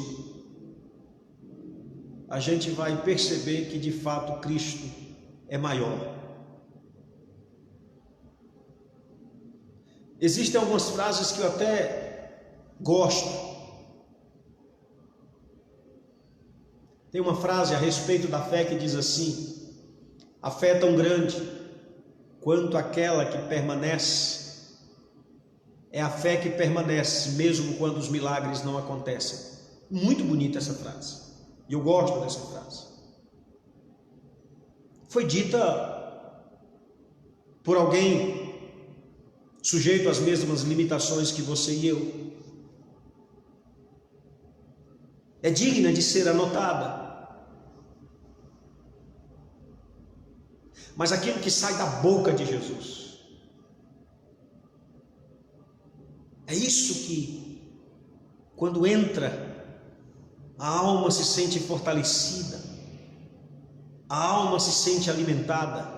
Speaker 1: a gente vai perceber que de fato Cristo é maior. Existem algumas frases que eu até gosto. Tem uma frase a respeito da fé que diz assim: a fé é tão grande quanto aquela que permanece. É a fé que permanece mesmo quando os milagres não acontecem. Muito bonita essa frase. E eu gosto dessa frase. Foi dita por alguém sujeito às mesmas limitações que você e eu. É digna de ser anotada. Mas aquilo que sai da boca de Jesus, é isso que, quando entra, a alma se sente fortalecida, a alma se sente alimentada.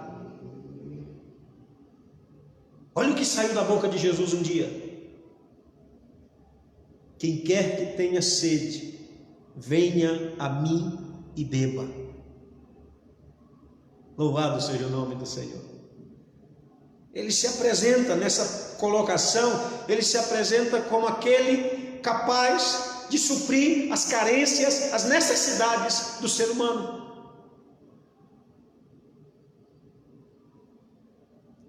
Speaker 1: Olha o que saiu da boca de Jesus um dia: quem quer que tenha sede, venha a mim e beba. Louvado seja o nome do Senhor. Ele se apresenta nessa colocação, ele se apresenta como aquele capaz de suprir as carências, as necessidades do ser humano.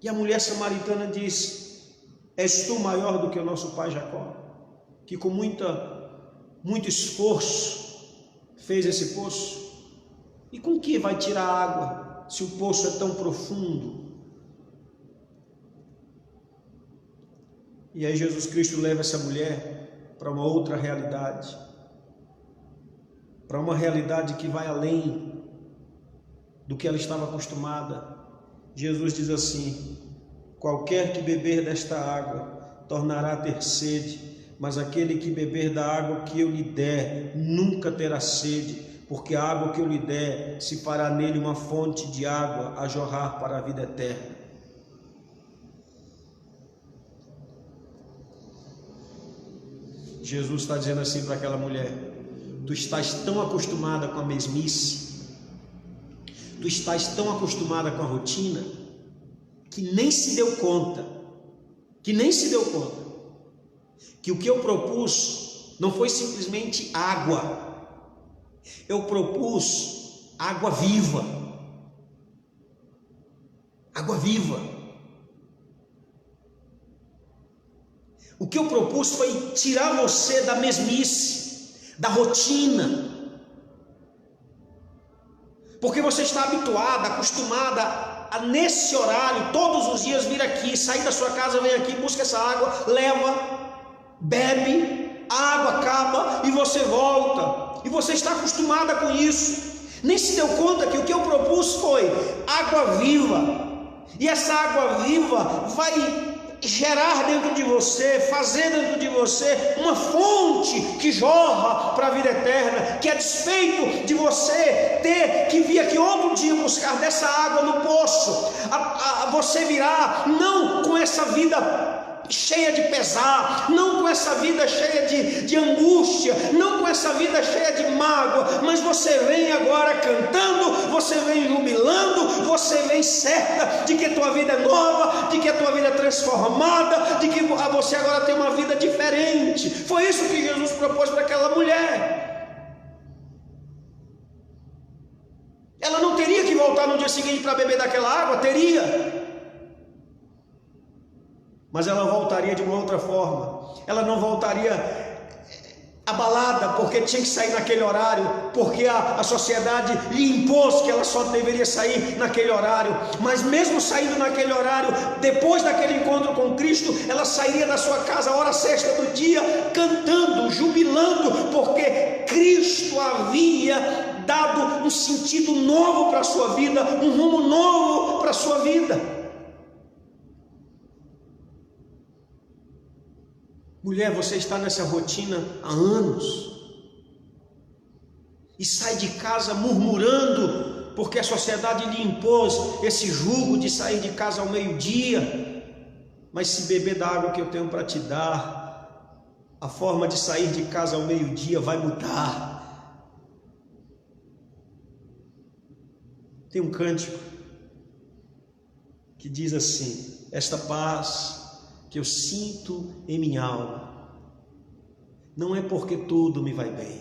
Speaker 1: E a mulher samaritana diz: és tu maior do que o nosso pai Jacó, que com muito esforço fez esse poço? E com que vai tirar água, se o poço é tão profundo? E aí Jesus Cristo leva essa mulher para uma outra realidade, para uma realidade que vai além do que ela estava acostumada. Jesus diz assim: qualquer que beber desta água tornará a ter sede, mas aquele que beber da água que eu lhe der nunca terá sede, porque a água que eu lhe der se fará nele uma fonte de água a jorrar para a vida eterna. Jesus está dizendo assim para aquela mulher: tu estás tão acostumada com a mesmice, tu estás tão acostumada com a rotina, que nem se deu conta, que o que eu propus não foi simplesmente água, eu propus água viva. Água viva. O que eu propus foi tirar você da mesmice, da rotina, porque você está habituada, acostumada a nesse horário, todos os dias vir aqui, sair da sua casa, vem aqui, busca essa água, leva, bebe, a água acaba e você volta, e você está acostumada com isso, nem se deu conta que o que eu propus foi água viva, e essa água viva vai gerar dentro de você, fazer dentro de você uma fonte que jorra para a vida eterna, que a despeito de você ter que vir aqui outro dia buscar dessa água no poço, você virá não com essa vida cheia de pesar, não com essa vida cheia de angústia, não com essa vida cheia de mágoa, mas você vem agora cantando, você vem jubilando, você vem certa de que a tua vida é nova, de que a tua vida é transformada, de que você agora tem uma vida diferente. Foi isso que Jesus propôs para aquela mulher. Ela não teria que voltar no dia seguinte para beber daquela água? Teria. Mas ela voltaria de uma outra forma. Ela não voltaria abalada porque tinha que sair naquele horário, porque a sociedade lhe impôs que ela só deveria sair naquele horário. Mas mesmo saindo naquele horário, depois daquele encontro com Cristo, ela sairia da sua casa à hora sexta do dia, cantando, jubilando, porque Cristo havia dado um sentido novo para a sua vida, um rumo novo para a sua vida. Mulher, você está nessa rotina há anos e sai de casa murmurando porque a sociedade lhe impôs esse jugo de sair de casa ao meio-dia. Mas se beber da água que eu tenho para te dar, a forma de sair de casa ao meio-dia vai mudar. Tem um cântico que diz assim: esta paz que eu sinto em minha alma, não é porque tudo me vai bem.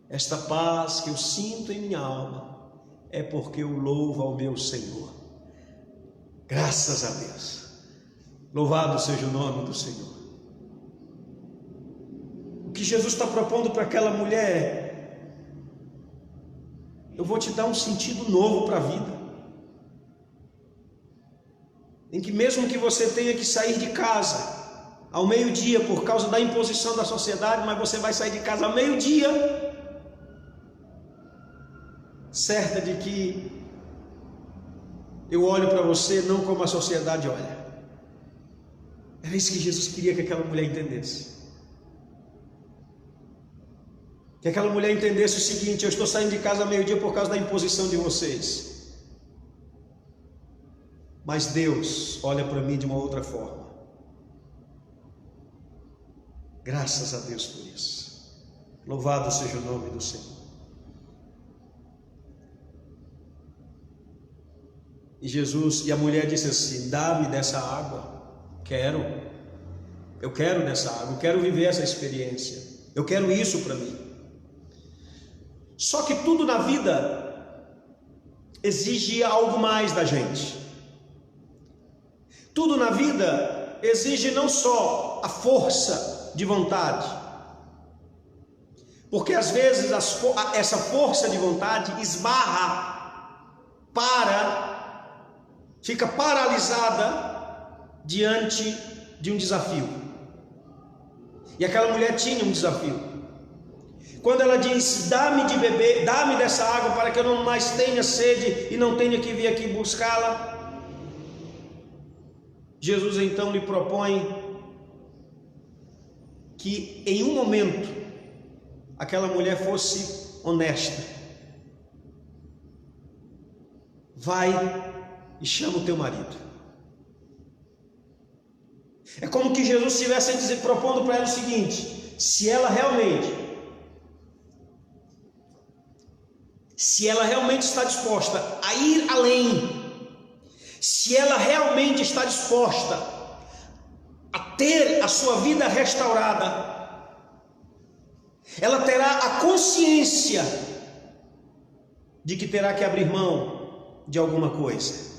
Speaker 1: Esta paz que eu sinto em minha alma, é porque eu louvo ao meu Senhor. Graças a Deus. Louvado seja o nome do Senhor. O que Jesus está propondo para aquela mulher é: eu vou te dar um sentido novo para a vida, em que mesmo que você tenha que sair de casa ao meio-dia por causa da imposição da sociedade, mas você vai sair de casa ao meio-dia, certa de que eu olho para você não como a sociedade olha. Era isso que Jesus queria que aquela mulher entendesse. Que aquela mulher entendesse o seguinte: eu estou saindo de casa ao meio-dia por causa da imposição de vocês, mas Deus olha para mim de uma outra forma. Graças a Deus por isso. Louvado seja o nome do Senhor. E a mulher disse assim: dá-me dessa água. Eu quero dessa água, eu quero viver essa experiência, eu quero isso para mim. Só que tudo na vida exige algo mais da gente. Tudo na vida exige não só a força de vontade, porque às vezes essa força de vontade esbarra, fica paralisada diante de um desafio. E aquela mulher tinha um desafio. Quando ela disse: dá-me de beber, dá-me dessa água para que eu não mais tenha sede e não tenha que vir aqui buscá-la, Jesus então lhe propõe que em um momento aquela mulher fosse honesta. Vai e chama o teu marido. É como que Jesus estivesse propondo para ela o seguinte: se ela realmente está disposta a ir além, se ela realmente está disposta a ter a sua vida restaurada, ela terá a consciência de que terá que abrir mão de alguma coisa.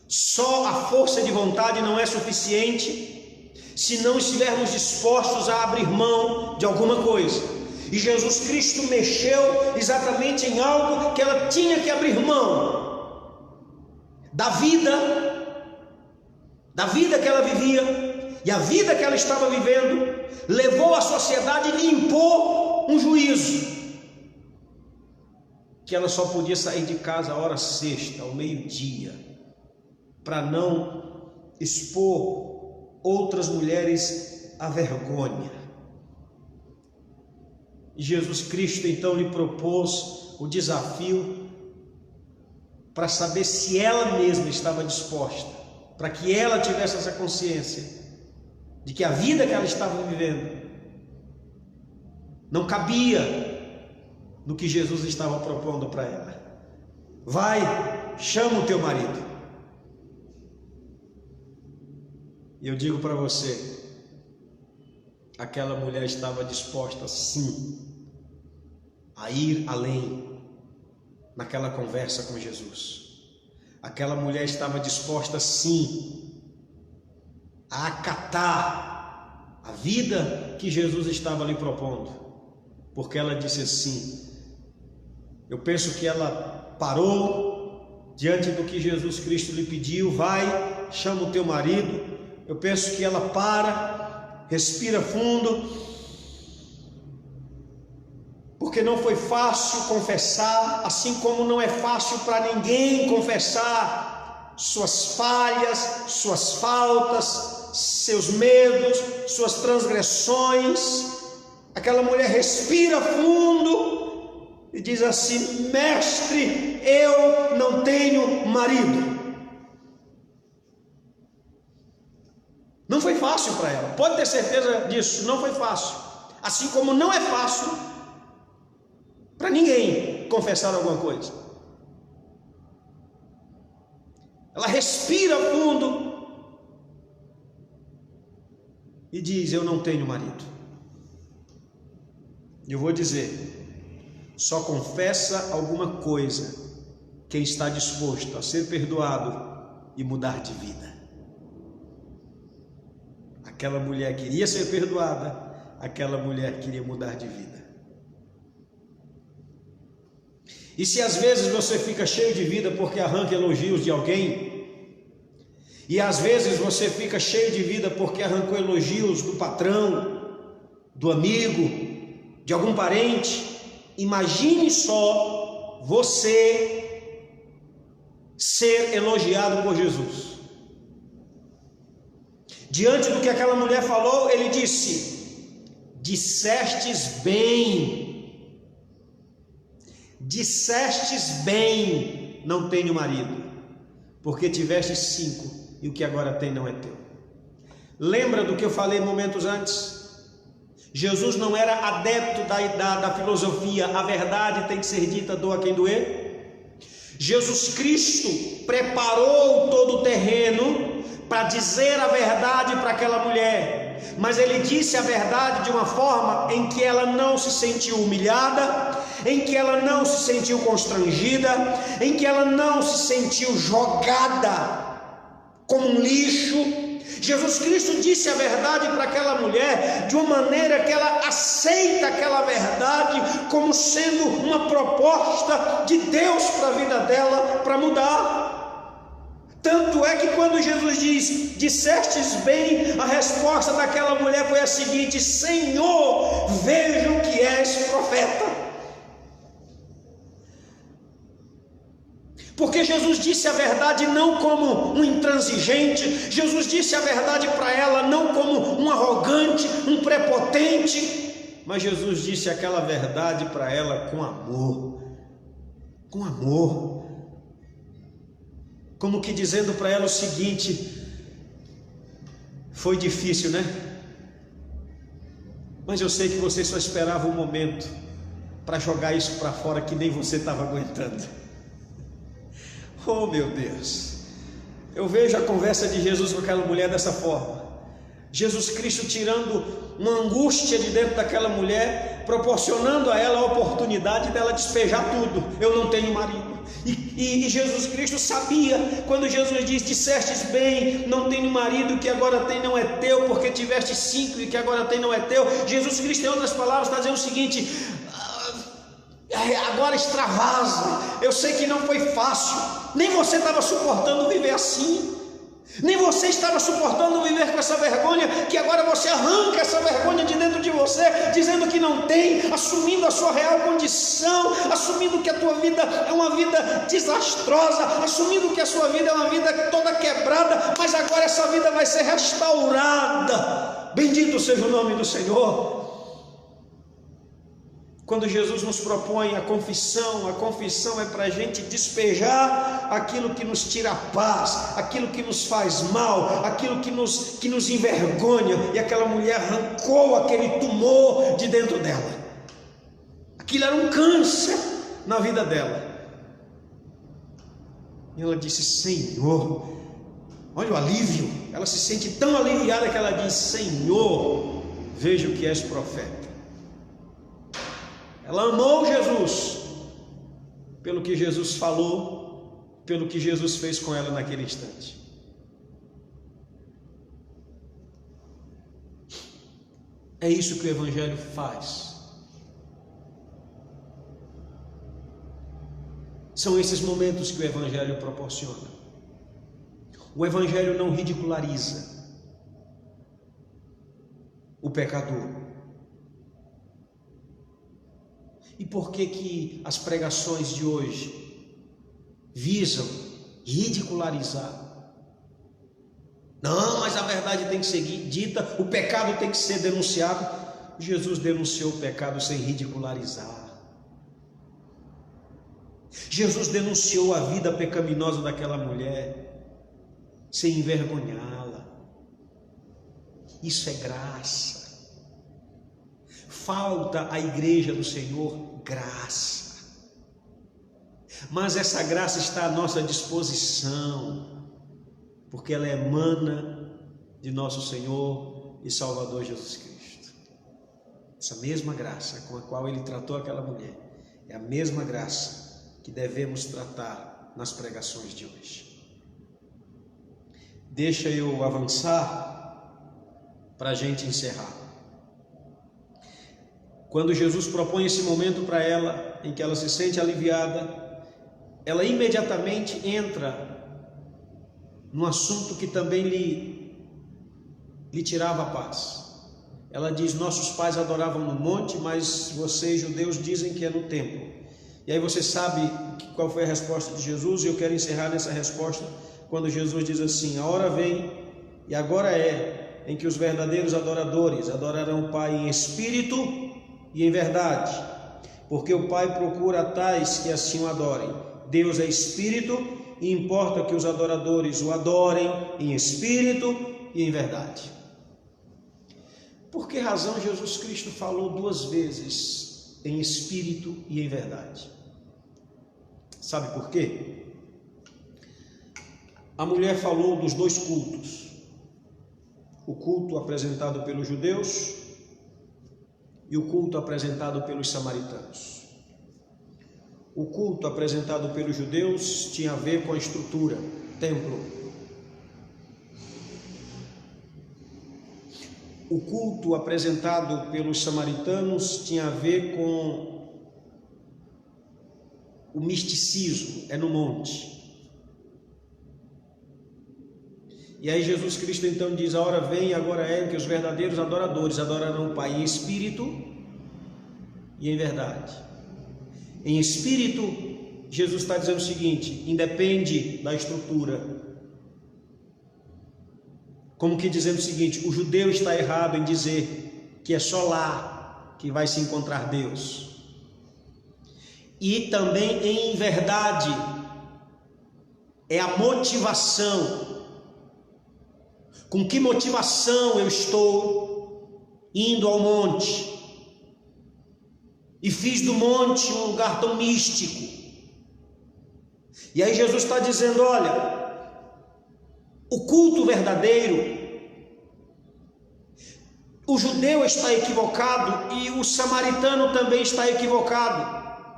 Speaker 1: Só a força de vontade não é suficiente se não estivermos dispostos a abrir mão de alguma coisa. E Jesus Cristo mexeu exatamente em algo que ela tinha que abrir mão. Da vida que ela vivia, e a vida que ela estava vivendo levou a sociedade e lhe impor um juízo, que ela só podia sair de casa à hora sexta, ao meio-dia, para não expor outras mulheres à vergonha. E Jesus Cristo então lhe propôs o desafio para saber se ela mesma estava disposta, para que ela tivesse essa consciência de que a vida que ela estava vivendo não cabia no que Jesus estava propondo para ela. Vai, chama o teu marido. E eu digo para você, aquela mulher estava disposta sim a ir além naquela conversa com Jesus. Aquela mulher estava disposta sim a acatar a vida que Jesus estava lhe propondo, porque ela disse assim. Eu penso que ela parou diante do que Jesus Cristo lhe pediu: vai, chama o teu marido. Eu penso que ela para, respira fundo, porque não foi fácil confessar, assim como não é fácil para ninguém confessar suas falhas, suas faltas, seus medos, suas transgressões. Aquela mulher respira fundo e diz assim: mestre, eu não tenho marido. Não foi fácil para ela, pode ter certeza disso, não foi fácil. Assim como não é fácil para ninguém confessar alguma coisa. Ela respira fundo e diz: eu não tenho marido. E eu vou dizer: só confessa alguma coisa quem está disposto a ser perdoado e mudar de vida. Aquela mulher queria ser perdoada, aquela mulher queria mudar de vida. E se às vezes você fica cheio de vida porque arranca elogios de alguém, e às vezes você fica cheio de vida porque arrancou elogios do patrão, do amigo, de algum parente, imagine só você ser elogiado por Jesus. Diante do que aquela mulher falou, ele disse: dissestes bem, não tenho marido, porque tiveste 5 e o que agora tem não é teu. Lembra do que eu falei momentos antes? Jesus não era adepto da filosofia, a verdade tem que ser dita, doa quem doer. Jesus Cristo preparou todo o terreno para dizer a verdade para aquela mulher, mas ele disse a verdade de uma forma em que ela não se sentiu humilhada, em que ela não se sentiu constrangida, em que ela não se sentiu jogada como um lixo. Jesus Cristo disse a verdade para aquela mulher de uma maneira que ela aceita aquela verdade como sendo uma proposta de Deus para a vida dela, para mudar. Tanto é que quando Jesus diz: dissestes bem, a resposta daquela mulher foi a seguinte: Senhor, vejo que és profeta. Porque Jesus disse a verdade não como um intransigente, Jesus disse a verdade para ela não como um arrogante, um prepotente, mas Jesus disse aquela verdade para ela com amor, como que dizendo para ela o seguinte: foi difícil, né? Mas eu sei que você só esperava um momento para jogar isso para fora que nem você estava aguentando. Oh meu Deus, eu vejo a conversa de Jesus com aquela mulher dessa forma. Jesus Cristo tirando uma angústia de dentro daquela mulher, proporcionando a ela a oportunidade dela despejar tudo. Eu não tenho marido. E Jesus Cristo sabia, quando Jesus diz: dissestes bem, não tenho marido, que agora tem não é teu, porque tiveste 5 e que agora tem não é teu. Jesus Cristo, em outras palavras, está dizendo o seguinte: agora extravasa. Eu sei que não foi fácil, nem você estava suportando viver assim, nem você estava suportando viver com essa vergonha, que agora você arranca essa vergonha de dentro de você, dizendo que não tem, assumindo a sua real condição, assumindo que a tua vida é uma vida desastrosa, assumindo que a sua vida é uma vida toda quebrada, mas agora essa vida vai ser restaurada. Bendito seja o nome do Senhor. Quando Jesus nos propõe a confissão é para a gente despejar aquilo que nos tira a paz, aquilo que nos faz mal, aquilo que nos envergonha. E aquela mulher arrancou aquele tumor de dentro dela. Aquilo era um câncer na vida dela. E ela disse: Senhor, olha o alívio. Ela se sente tão aliviada que ela diz: Senhor, vejo que és profeta. Ela amou Jesus pelo que Jesus falou, pelo que Jesus fez com ela naquele instante. É isso que o Evangelho faz. São esses momentos que o Evangelho proporciona. O Evangelho não ridiculariza o pecador. E por que as pregações de hoje visam ridicularizar? Não, mas a verdade tem que ser dita, o pecado tem que ser denunciado. Jesus denunciou o pecado sem ridicularizar. Jesus denunciou a vida pecaminosa daquela mulher sem envergonhá-la. Isso é graça. Falta à igreja do Senhor graça. Mas essa graça está à nossa disposição, porque ela emana de nosso Senhor e Salvador Jesus Cristo. Essa mesma graça com a qual ele tratou aquela mulher é a mesma graça que devemos tratar nas pregações de hoje. Deixa eu avançar para a gente encerrar. Quando Jesus propõe esse momento para ela, em que ela se sente aliviada, ela imediatamente entra num assunto que também lhe tirava a paz. Ela diz: nossos pais adoravam no monte, mas vocês, judeus, dizem que é no templo. E aí você sabe qual foi a resposta de Jesus, e eu quero encerrar nessa resposta, quando Jesus diz assim: a hora vem, e agora é, em que os verdadeiros adoradores adorarão o Pai em espírito e em verdade, porque o Pai procura tais que assim o adorem. Deus é espírito, e importa que os adoradores o adorem em espírito e em verdade. Por que razão Jesus Cristo falou duas vezes em espírito e em verdade? Sabe por quê? A mulher falou dos dois cultos: o culto apresentado pelos judeus e o culto apresentado pelos samaritanos. O culto apresentado pelos judeus tinha a ver com a estrutura, templo. O culto apresentado pelos samaritanos tinha a ver com o misticismo, é no monte. E aí Jesus Cristo então diz: a hora vem e agora é que os verdadeiros adoradores adorarão o Pai em espírito e em verdade. Em espírito, Jesus está dizendo o seguinte: independe da estrutura. Como que dizendo o seguinte: o judeu está errado em dizer que é só lá que vai se encontrar Deus. E também em verdade é a motivação. Com que motivação eu estou indo ao monte e fiz do monte um lugar tão místico? E aí Jesus está dizendo: olha, o culto verdadeiro, o judeu está equivocado e o samaritano também está equivocado,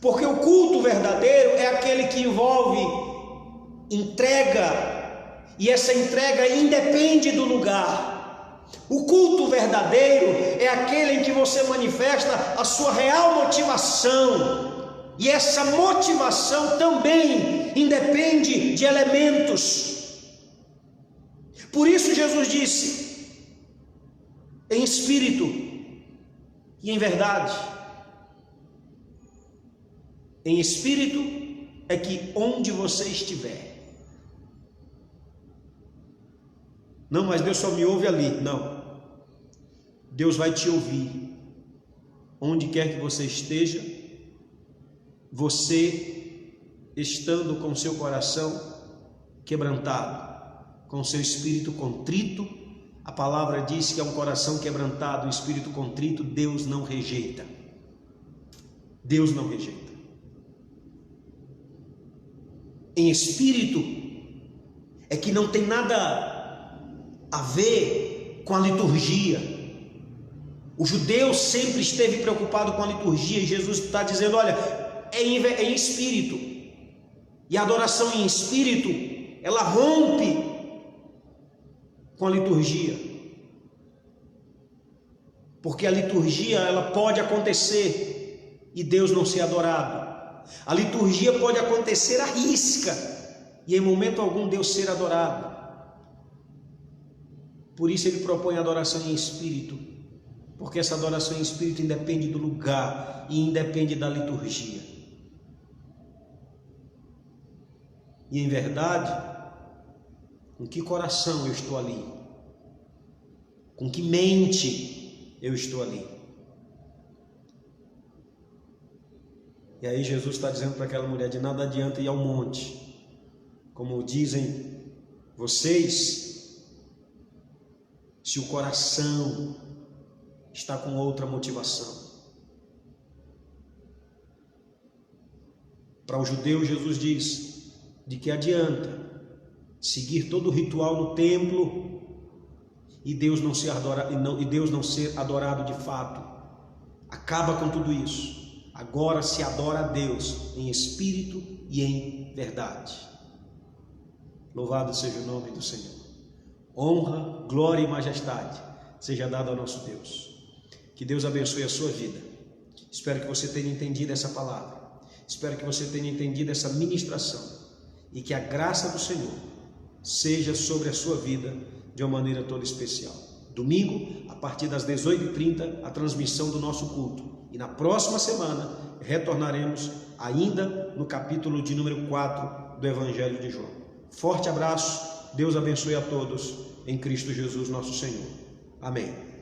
Speaker 1: porque o culto verdadeiro é aquele que envolve entrega, e essa entrega independe do lugar. O culto verdadeiro é aquele em que você manifesta a sua real motivação, e essa motivação também independe de elementos. Por isso Jesus disse: em espírito e em verdade. Em espírito é que onde você estiver. Não, mas Deus só me ouve ali. Não. Deus vai te ouvir onde quer que você esteja, você estando com seu coração quebrantado, com seu espírito contrito. A palavra diz que é um coração quebrantado, um espírito contrito, Deus não rejeita. Deus não rejeita. Em espírito é que não tem nada a ver com a liturgia. O judeu sempre esteve preocupado com a liturgia, e Jesus está dizendo: olha, é em espírito. E a adoração em espírito, ela rompe com a liturgia. Porque a liturgia, ela pode acontecer e Deus não ser adorado. A liturgia pode acontecer à risca e em momento algum Deus ser adorado. Por isso ele propõe a adoração em espírito, porque essa adoração em espírito independe do lugar e independe da liturgia. E em verdade, com que coração eu estou ali? Com que mente eu estou ali? E aí Jesus está dizendo para aquela mulher: de nada adianta ir ao monte, como dizem vocês, se o coração está com outra motivação. Para o judeu, Jesus diz: de que adianta seguir todo o ritual no templo e Deus não ser adorado de fato? Acaba com tudo isso. Agora se adora a Deus em espírito e em verdade. Louvado seja o nome do Senhor. Honra, glória e majestade seja dado ao nosso Deus. Que Deus abençoe a sua vida. Espero que você tenha entendido essa palavra. Espero que você tenha entendido essa ministração. E que a graça do Senhor seja sobre a sua vida de uma maneira toda especial. Domingo, a partir das 18h30, a transmissão do nosso culto. E na próxima semana, retornaremos ainda no capítulo de número 4 do Evangelho de João. Forte abraço, Deus abençoe a todos, em Cristo Jesus nosso Senhor. Amém.